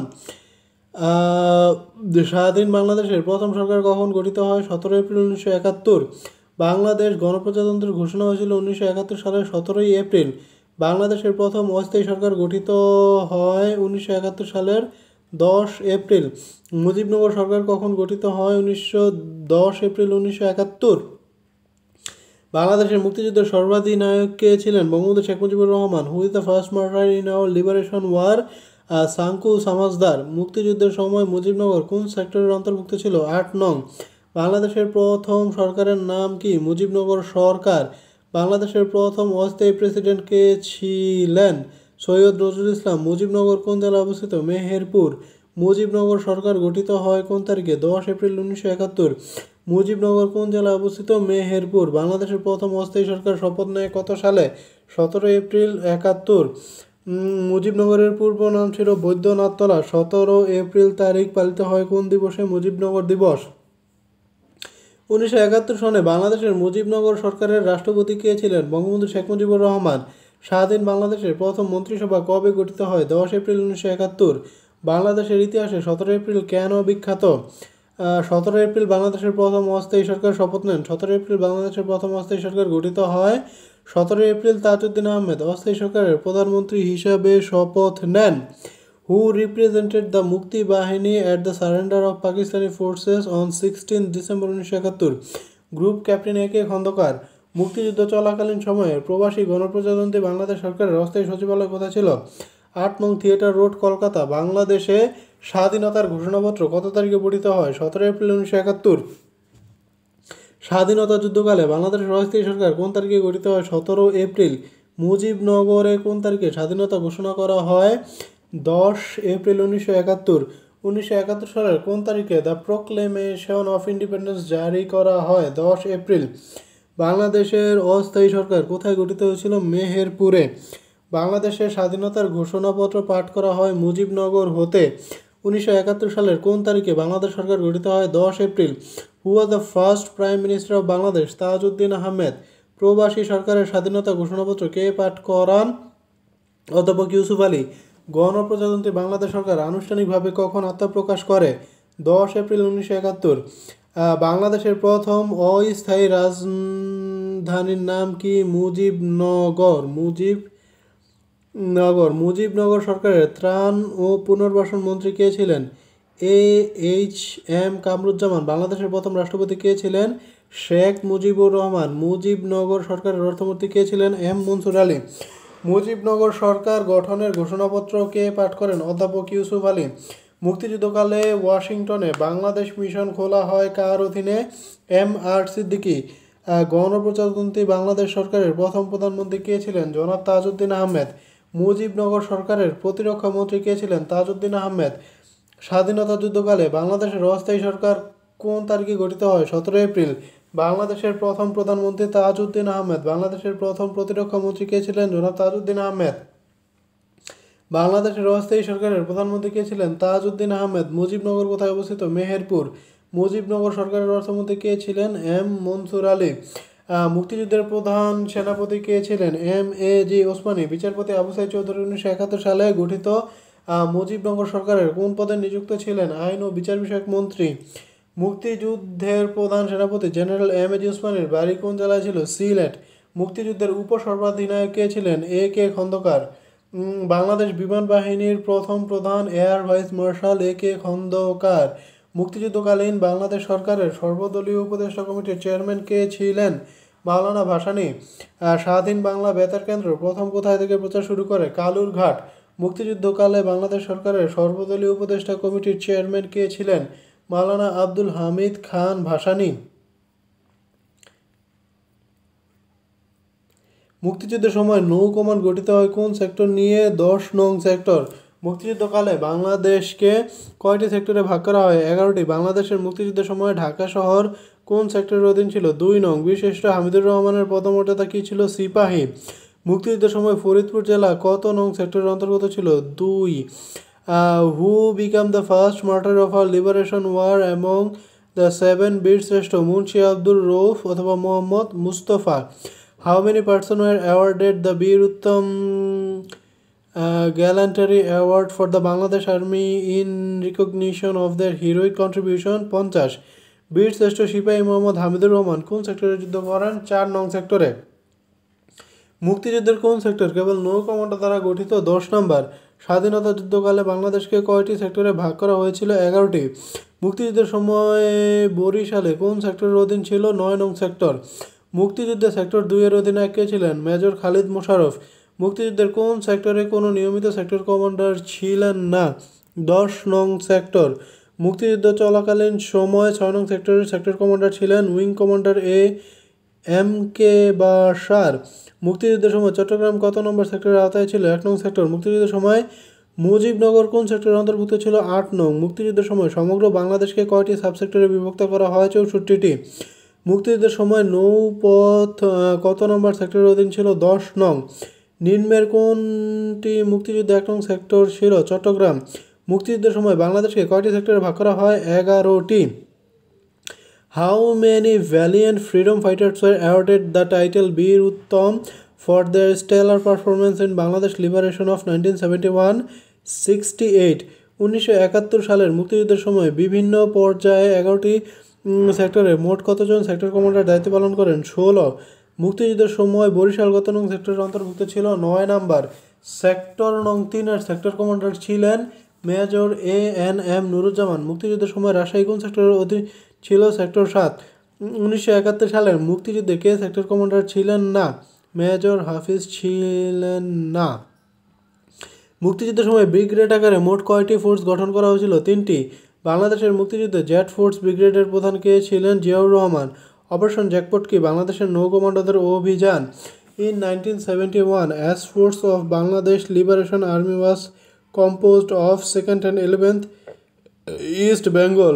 স্বাধীন বাংলাদেশের প্রথম সরকার কখন গঠিত হয়? 17 এপ্রিল 1971। বাংলাদেশ গণপ্রজাতন্ত্রের ঘোষণা হয়েছিল 1971 সালের 17 এপ্রিল। বাংলাদেশের প্রথম অস্থায়ী সরকার গঠিত হয় 1971 সালের 10 এপ্রিল। মুজিবনগর সরকার কখন গঠিত হয়? 10 এপ্রিল 1971। বাংলাদেশের মুক্তিযুদ্ধের সর্বাধিনায়ক কে ছিলেন? Bangabandhu Sheikh Mujibur Rahman. Who is the first martyr in our liberation war? Shanku Samajdar. মুক্তিযুদ্ধের সময় মুজিবনগর কোন সেক্টরের অন্তর্ভুক্ত ছিল? 8 নং। বাংলাদেশের প্রথম সরকারের নাম কি? মুজিবনগর সরকার। বাংলাদেশের প্রথম অস্থায়ী প্রেসিডেন্ট কে ছিলেন? সৈয়দ নজরুল ইসলাম। মুজিবনগর কোন জেলায় অবস্থিত? মেহেরপুর। মুজিবনগর সরকার গঠিত হয় কোন তারিখে? 10 এপ্রিল 1971। মুজিবনগর কোন জেলায় অবস্থিত? মেহেরপুর। বাংলাদেশের প্রথম অস্থায়ী সরকার শপথ নেয় কত সালে? 17 এপ্রিল 71। মুজিবনগরের পূর্ব নাম ছিল বৈদ্যনাথতলা। 17 এপ্রিল তারিখ পালিত হয় কোন দিবসে? মুজিবনগর দিবস। 1971 সনে বাংলাদেশের মুজিবনগর সরকারের রাষ্ট্রপতি কে ছিলেন? বঙ্গবন্ধু শেখ মুজিবুর রহমান। স্বাধীন বাংলাদেশের প্রথম মন্ত্রিসভা কবে গঠিত হয়? 10 এপ্রিল 1971। বাংলাদেশের ইতিহাসে 17 এপ্রিল কেন বিখ্যাত? 17 এপ্রিল বাংলাদেশের প্রথম অস্থায়ী সরকার শপথ নেন। 17 এপ্রিল বাংলাদেশের প্রথম অস্থায়ী সরকার গঠিত হয়। 17 এপ্রিল তাজউদ্দিন আহমেদ অস্থায়ী সরকারের প্রধানমন্ত্রী হিসাবে শপথ নেন। Who represented the মুক্তি বাহিনী at the surrender of Pakistani forces on 16 December 1971? Group captain A K Khandaker. মুক্তিযুদ্ধ চলাকালীন সময়ে প্রবাসী গণপ্রজাতন্ত্রী বাংলাদেশ সরকারের অস্থায়ী সচিবালয় কোথায় ছিল? 8 নং থিয়েটার রোড, কলকাতা। বাংলাদেশে স্বাধীনতার ঘোষণাপত্র কত তারিখে পঠিত হয়? 17 এপ্রিল 1971। স্বাধীনতা যুদ্ধকালে বাংলাদেশের অস্থায়ী সরকার কোন তারিখে গঠিত হয়? 17 এপ্রিল। মুজিবনগরে কোন তারিখে স্বাধীনতা ঘোষণা করা হয়? 10 এপ্রিল 1971। 1971 সালের কোন তারিখে দ্য প্রোক্লেমেশন অফ ইন্ডিপেন্ডেন্স জারি করা হয়? 10 এপ্রিল। বাংলাদেশের অস্থায়ী সরকার কোথায় গঠিত হয়েছিল? মেহেরপুরে। বাংলাদেশের স্বাধীনতার ঘোষণাপত্র পাঠ করা হয় মুজিবনগর হতে। 1971 সালের কোন তারিখে বাংলাদেশ সরকার গঠিত হয়? 10 April. Who was the first prime minister of Bangladesh? Tajuddin Ahmed. প্রবাসী সরকারের স্বাধীনতা ঘোষণাপত্র কে পাঠ করান? অধ্যাপক ইউসুফ আলী। গণপ্রজাতন্ত্রী বাংলাদেশ সরকার আনুষ্ঠানিকভাবে কখন আত্মপ্রকাশ করে? 10 এপ্রিল 1971। বাংলাদেশের প্রথম অস্থায়ী রাজধানীর নাম কি? মুজিবনগর। মুজিবনগর সরকারের ত্রাণ ও পুনর্বাসন মন্ত্রী কে ছিলেন? এইচ.এম. কামরুজ্জামান। বাংলাদেশের প্রথম রাষ্ট্রপতি কে ছিলেন? শেখ মুজিবুর রহমান। মুজিবনগর সরকারের অর্থমন্ত্রী কে ছিলেন? এম মনসুর আলী। মুজিবনগর সরকার গঠনের ঘোষণাপত্র কে পাঠ করেন? অধ্যাপক ইউসুফ আলী। মুক্তিযুদ্ধকালে ওয়াশিংটনে বাংলাদেশ মিশন খোলা হয় কার অধীনে? এম.আর. সিদ্দিকী। গণপ্রজাতন্ত্রী বাংলাদেশ সরকারের প্রথম প্রধানমন্ত্রী কে ছিলেন? জনাব তাজউদ্দিন আহমেদ। মুজিবনগর সরকারের প্রতিরক্ষা মন্ত্রী কে ছিলেন? তাজউদ্দিন আহমেদ। স্বাধীনতা যুদ্ধকালে বাংলাদেশের অস্থায়ী সরকার কোন তারিখে গঠিত হয়? 17 এপ্রিল। বাংলাদেশের প্রথম প্রধানমন্ত্রী তাজউদ্দিন আহমেদ। বাংলাদেশের প্রথম প্রতিরক্ষা মন্ত্রী কে ছিলেন? জনাব তাজউদ্দিন আহমেদ। বাংলাদেশের অস্থায়ী সরকারের প্রধানমন্ত্রী কে ছিলেন? তাজউদ্দিন আহমেদ। মুজিবনগর কোথায় অবস্থিত? মেহেরপুর। মুজিবনগর সরকারের অর্থমন্ত্রী কে ছিলেন? এম মনসুর আলী। মুক্তিযুদ্ধের প্রধান সেনাপতি কে ছিলেন? এম.এ.জি. ওসমানী। বিচারপতি আবু সাঈদ চৌধুরী 1971 সালে গঠিত মুজিবনগর সরকারের কোন পদে নিযুক্ত ছিলেন? আইন ও বিচার বিষয়ক মন্ত্রী। মুক্তিযুদ্ধের প্রধান সেনাপতি জেনারেল এম.এ.জি. ওসমানীর বাড়ি কোন জেলায় ছিল? সিলেট। মুক্তিযুদ্ধের উপসর্বাধিনায়ক কে ছিলেন? এ.কে খন্দকার। বাংলাদেশ বিমান বাহিনীর প্রথম প্রধান air vice marshal A K Khandakar. মুক্তিযুদ্ধকালীন বাংলাদেশ সরকারের সর্বদলীয় উপদেষ্টা কমিটির চেয়ারম্যান কে ছিলেন? মাওলানা ভাসানী। স্বাধীন বাংলা বেতার কেন্দ্র প্রথম কোথায় থেকে প্রচার শুরু করে? কালুরঘাট। মুক্তিযুদ্ধকালে বাংলাদেশ সরকারের সর্বদলীয় উপদেষ্টা কমিটির চেয়ারম্যান কে ছিলেন? মাওলানা আব্দুল হামিদ খান ভাসানী। মুক্তিযুদ্ধের সময় নৌ কমান্ড গঠিত হয় কোন সেক্টর নিয়ে? 10 নং সেক্টর। মুক্তিযুদ্ধকালে বাংলাদেশকে কয়টি সেক্টরে ভাগ করা হয়? 11টি। বাংলাদেশের মুক্তিযুদ্ধের সময় ঢাকা শহর কোন সেক্টরের অধীন ছিল? 2 নং। বীরশ্রেষ্ঠ হামিদুর রহমানের পদমর্যাদা কী ছিল? সিপাহী। মুক্তিযুদ্ধের সময় ফরিদপুর জেলা কত নং সেক্টরের অন্তর্গত ছিল? 2। Who became the first martyr of our liberation war among the 7 বীরশ্রেষ্ঠ? মুন্সি আব্দুর রৌফ অথবা Mohammad Mustafa. How many persons were awarded the Bir Uttam Gallantry Award for the Bangladesh Army in recognition of their heroic contribution? 50. বীরশ্রেষ্ঠ সিপাহী মোহাম্মদ হামিদুর রহমান কোন সেক্টরে যুদ্ধ করেন? 4 নং সেক্টরে। মুক্তিযুদ্ধের কোন সেক্টর কেবল নৌ কমান্ডার দ্বারা গঠিত? 10 নম্বর। স্বাধীনতা যুদ্ধকালে বাংলাদেশকে কয়টি সেক্টরে ভাগ করা হয়েছিল? 11টি। মুক্তিযুদ্ধের সময় বরিশালে কোন সেক্টরের অধীন ছিল? 9 নং সেক্টর। মুক্তিযুদ্ধে সেক্টর 2 এর অধিনায়ক কে ছিলেন? মেজর খালিদ মোশাররফ। মুক্তিযুদ্ধের কোন সেক্টরে কোনো নিয়মিত সেক্টর কমান্ডার ছিলেন না? 10 নং সেক্টর। মুক্তিযুদ্ধ চলাকালীন সময় 6 নং সেক্টরের সেক্টর কমান্ডার ছিলেন উইং কমান্ডার এম.কে বাশার। মুক্তিযুদ্ধের সময় চট্টগ্রাম কত নম্বর সেক্টরের আওতায় ছিল? 1 নং সেক্টর। মুক্তিযুদ্ধের সময় মুজিবনগর কোন সেক্টরের অন্তর্ভুক্ত ছিল? 8 নং। মুক্তিযুদ্ধের সময় সমগ্র বাংলাদেশকে কয়টি সাবসেক্টরে বিভক্ত করা হয়? 64টি। মুক্তিযুদ্ধের সময় নৌপথ কত নম্বর সেক্টরের অধীন ছিল? 10 নং। নিম্নের কোনটি মুক্তিযুদ্ধে 1 নং সেক্টর ছিল? চট্টগ্রাম। মুক্তিযুদ্ধের সময় বাংলাদেশকে কয়টি সেক্টরে ভাগ করা হয়? 11টি। How many valiant freedom fighters were awarded the title বীর উত্তম for their stellar performance in Bangladesh liberation of 1971? 68. 1971 সালের মুক্তিযুদ্ধের সময় বিভিন্ন পর্যায়ে 11টি সেক্টরে মোট কতজন সেক্টর কমান্ডার দায়িত্ব পালন করেন? 16। মুক্তিযুদ্ধের সময় বরিশাল কত নং সেক্টরের অন্তর্ভুক্ত ছিল? 9 নাম্বার। সেক্টর নং 3-এর সেক্টর কমান্ডার ছিলেন মেজর A.N.M. নুরুজ্জামান। মুক্তিযুদ্ধের সময় রাজশাহী কোন সেক্টরের অধীন ছিল? সেক্টর 7। 1971 সালের মুক্তিযুদ্ধে কে সেক্টর কমান্ডার ছিলেন না? মেজর হাফিজ ছিলেন না। মুক্তিযুদ্ধের সময় ব্রিগেড আকারে মোট কয়টি ফোর্স গঠন করা হয়েছিল? 3টি। বাংলাদেশের মুক্তিযুদ্ধে জেট ফোর্স ব্রিগেডের প্রধান কে ছিলেন? জিয়াউর রহমান। অপারেশন জ্যাকপট কি? বাংলাদেশের নৌ কমান্ডোদের অভিযান। In 1971, as force of Bangladesh Liberation Army was composed of 2nd and 11th East Bengal.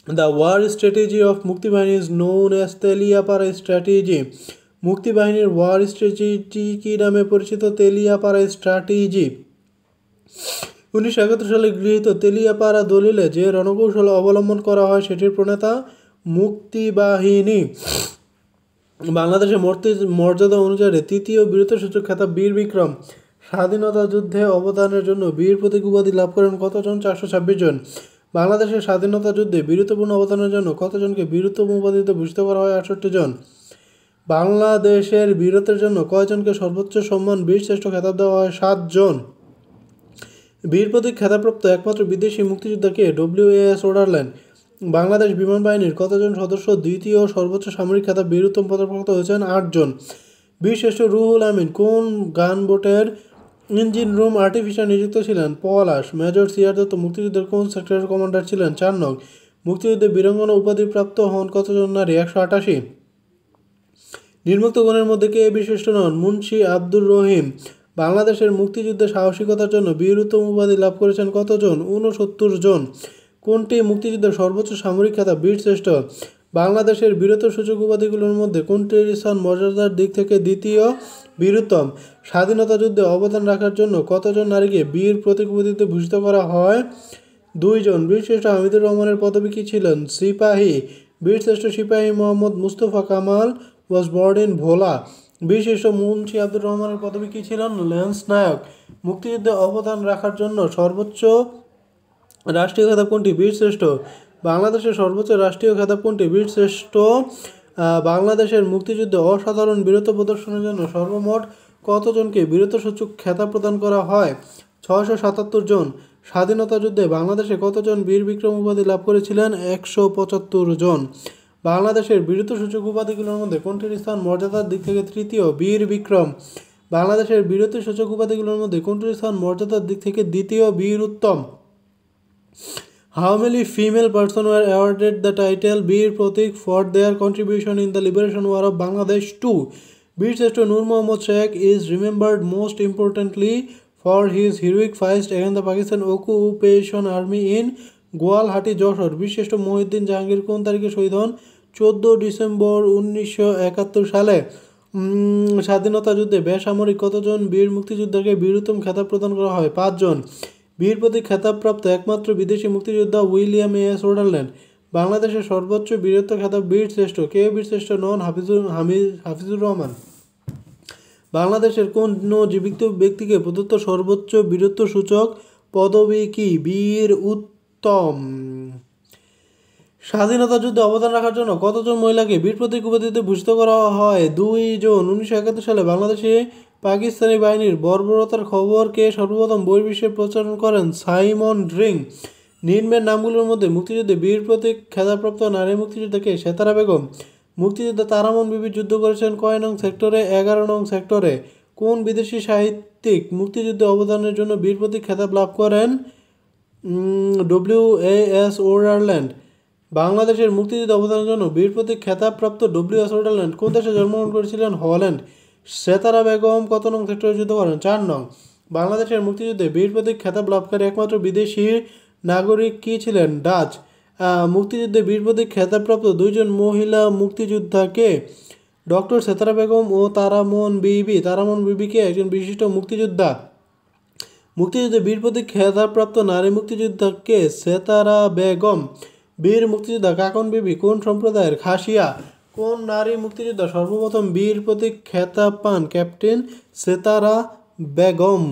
The war strategy of Mukti Bahini is known as Teliapara strategy. মুক্তি বাহিনীর ওয়ার স্ট্র্যাটেজি কি নামে পরিচিত? তেলিয়াপাড়া স্ট্র্যাটেজি। 1971 সালে গৃহীত তেলিয়াপাড়া দলিলে যে রণকৌশল অবলম্বন করা হয় সেটির প্রণেতা মুক্তি বাহিনী। বাংলাদেশের মর্যাদা অনুযায়ী তৃতীয় বীরত্বসূচক খেতাব বীর বিক্রম। স্বাধীনতা যুদ্ধে অবদানের জন্য বীর প্রতীক উপাধি লাভ করেন কতজন? 426 জন। বাংলাদেশের স্বাধীনতা যুদ্ধে বীরত্বপূর্ণ অবদানের জন্য কতজনকে বীরত্ব উপাধিতে ভূষিত করা হয়? 68 জন। বাংলাদেশের বীরত্বের জন্য কয়জনকে সর্বোচ্চ সম্মান বীর শ্রেষ্ঠ খেতাব দেওয়া হয়? 7 জন। বীর প্রতীক খেতাবপ্রাপ্ত একমাত্র বিদেশি মুক্তিযোদ্ধা কে? WAS ওডারল্যান্ড। বাংলাদেশ বিমান বাহিনীর কতজন সদস্য দ্বিতীয় সর্বোচ্চ সামরিক খেতাব বীর উত্তম পদকপ্রাপ্ত হয়েছেন? 8 জন। বীর শ্রেষ্ঠ রুহুল আমিন কোন গানবোটের ইঞ্জিন রুম আর্টিফিশার নিযুক্ত ছিলেন? পলাশ। মেজর সিআর দত্ত মুক্তিযুদ্ধের কোন সেক্টরের কমান্ডার ছিলেন? 4 নং। মুক্তিযুদ্ধে বীরাঙ্গনা উপাধি প্রাপ্ত হন কতজন নারী? 188। নির্মুক্ত গণের মধ্যে কে বিশিষ্ট নন? মুন্সি আব্দুর রহিম। বাংলাদেশের মুক্তিযুদ্ধে সাহসিকতার জন্য বীর উত্তম উপাধি লাভ করেছেন কতজন? 69 জন। কোনটি মুক্তিযুদ্ধের সর্বোচ্চ সামরিক খেতাব? বীর শ্রেষ্ঠ। বাংলাদেশের বীরত্বসূচক উপাধিগুলোর মধ্যে কোনটির স্থান মর্যাদার দিক থেকে দ্বিতীয়? বীর উত্তম। স্বাধীনতা যুদ্ধে অবদান রাখার জন্য কতজন নারীকে বীর প্রতীক উপাধিতে ভূষিত করা হয়? 2 জন। বীরশ্রেষ্ঠ হামিদুর রহমানের পদবী কী ছিলেন? সিপাহী। বীরশ্রেষ্ঠ সিপাহী Mohammad Mustafa Kamal was born in Bhola. বীরশ্রেষ্ঠ মুন্সি আব্দুর রহমানের পদবী কী ছিলেন? ল্যান্স নায়ক। মুক্তিযুদ্ধে অবদান রাখার জন্য সর্বোচ্চ রাষ্ট্রীয় খেতাব কোনটি? বীরশ্রেষ্ঠ। বাংলাদেশের সর্বোচ্চ রাষ্ট্রীয় খেতাব কোনটি? বীরশ্রেষ্ঠ। বাংলাদেশের মুক্তিযুদ্ধে অসাধারণ বীরত্ব প্রদর্শনের জন্য সর্বমোট কতজনকে বীরত্বসূচক খেতাব প্রদান করা হয়? 677 জন। স্বাধীনতা যুদ্ধে বাংলাদেশে কতজন বীর বিক্রম উপাধি লাভ করেছিলেন? 175 জন। বাংলাদেশের বীরত্বসূচক উপাধিগুলোর মধ্যে কোনটির স্থান মর্যাদার দিক থেকে তৃতীয়? বীর বিক্রম। বাংলাদেশের বীরত্বসূচক উপাধিগুলোর মধ্যে কোনটির স্থান মর্যাদার দিক থেকে দ্বিতীয়? বীর উত্তম। How many female persons were awarded the title বীর প্রতীক for their contribution in the liberation war of Bangladesh 2? বীরশ্রেষ্ঠ নূর Mohammad Sheikh is remembered most importantly for his heroic fight against the Pakistan occupation army in গোয়ালহাটি Jessore. বীরশ্রেষ্ঠ মহিউদ্দিন জাহাঙ্গীর কোন তারিখে শহীদ হন? 14 December 1971 সালে। স্বাধীনতা যুদ্ধে বেসামরিক কতজন বীর মুক্তিযোদ্ধাকে বীর উত্তম খেতাব প্রদান করা হয়? 5 জন। বীর প্রতীক খেতাবপ্রাপ্ত একমাত্র বিদেশি মুক্তিযোদ্ধা উইলিয়াম এস ওডারল্যান্ড। বাংলাদেশের সর্বোচ্চ বীরত্ব খেতাব বীর শ্রেষ্ঠ। কে বীর শ্রেষ্ঠ নন? হাফিজুর রহমান। বাংলাদেশের কোন জীবিত ব্যক্তিকে প্রদত্ত সর্বোচ্চ বীরত্বসূচক পদবী কি? বীর উত্তম। স্বাধীনতা যুদ্ধে অবদান রাখার জন্য কতজন মহিলাকে বীর প্রতীক উপাধিতে ভূষিত করা হয়? 2 জন। 1971 সালে বাংলাদেশে পাকিস্তানি বাহিনীর বর্বরতার খবরকে সর্বপ্রথম বহির্বিশ্বে প্রচার করেন সাইমন ড্রিং। নিম্নের নামগুলোর মধ্যে মুক্তিযুদ্ধে বীর প্রতীক খেতাবপ্রাপ্ত নারী মুক্তিযোদ্ধাকে? সেতারা বেগম। মুক্তিযোদ্ধা তারামন বিবি যুদ্ধ করেছেন কয় নং সেক্টরে? 11 নং সেক্টরে। কোন বিদেশি সাহিত্যিক মুক্তিযুদ্ধে অবদানের জন্য বীর প্রতীক খেতাব লাভ করেন? WAS ওডারল্যান্ড। বাংলাদেশের মুক্তিযুদ্ধে অবদানের জন্য বীর প্রতীক খেতাবপ্রাপ্ত WAS ওডারল্যান্ড কোন দেশে জন্মগ্রহণ করেছিলেন? হল্যান্ড। সেতারা বেগম কত নং সেক্টরে যুদ্ধ করেন? 4 নং। বাংলাদেশের মুক্তিযুদ্ধে বীর প্রতীক খেতাব লাভকারী একমাত্র বিদেশি নাগরিক কি ছিলেন? ডাচ। মুক্তিযুদ্ধে বীর প্রতীক খেতাবপ্রাপ্ত দুইজন মহিলা মুক্তিযোদ্ধাকে? ডক্টর সেতারা বেগম ও তারামন বিবি। তারামন বিবিকে একজন বিশিষ্ট মুক্তিযোদ্ধা। মুক্তিযুদ্ধে বীর প্রতীক খেতাবপ্রাপ্ত নারী মুক্তিযোদ্ধাকে? সেতারা বেগম। বীর মুক্তিযোদ্ধা কাকন বিবি কোন সম্প্রদায়ের? খাসিয়া। কোন নারী মুক্তিযোদ্ধা সর্বপ্রথম বীর প্রতীক খেতাব পান? ক্যাপ্টেন সেতারা বেগম।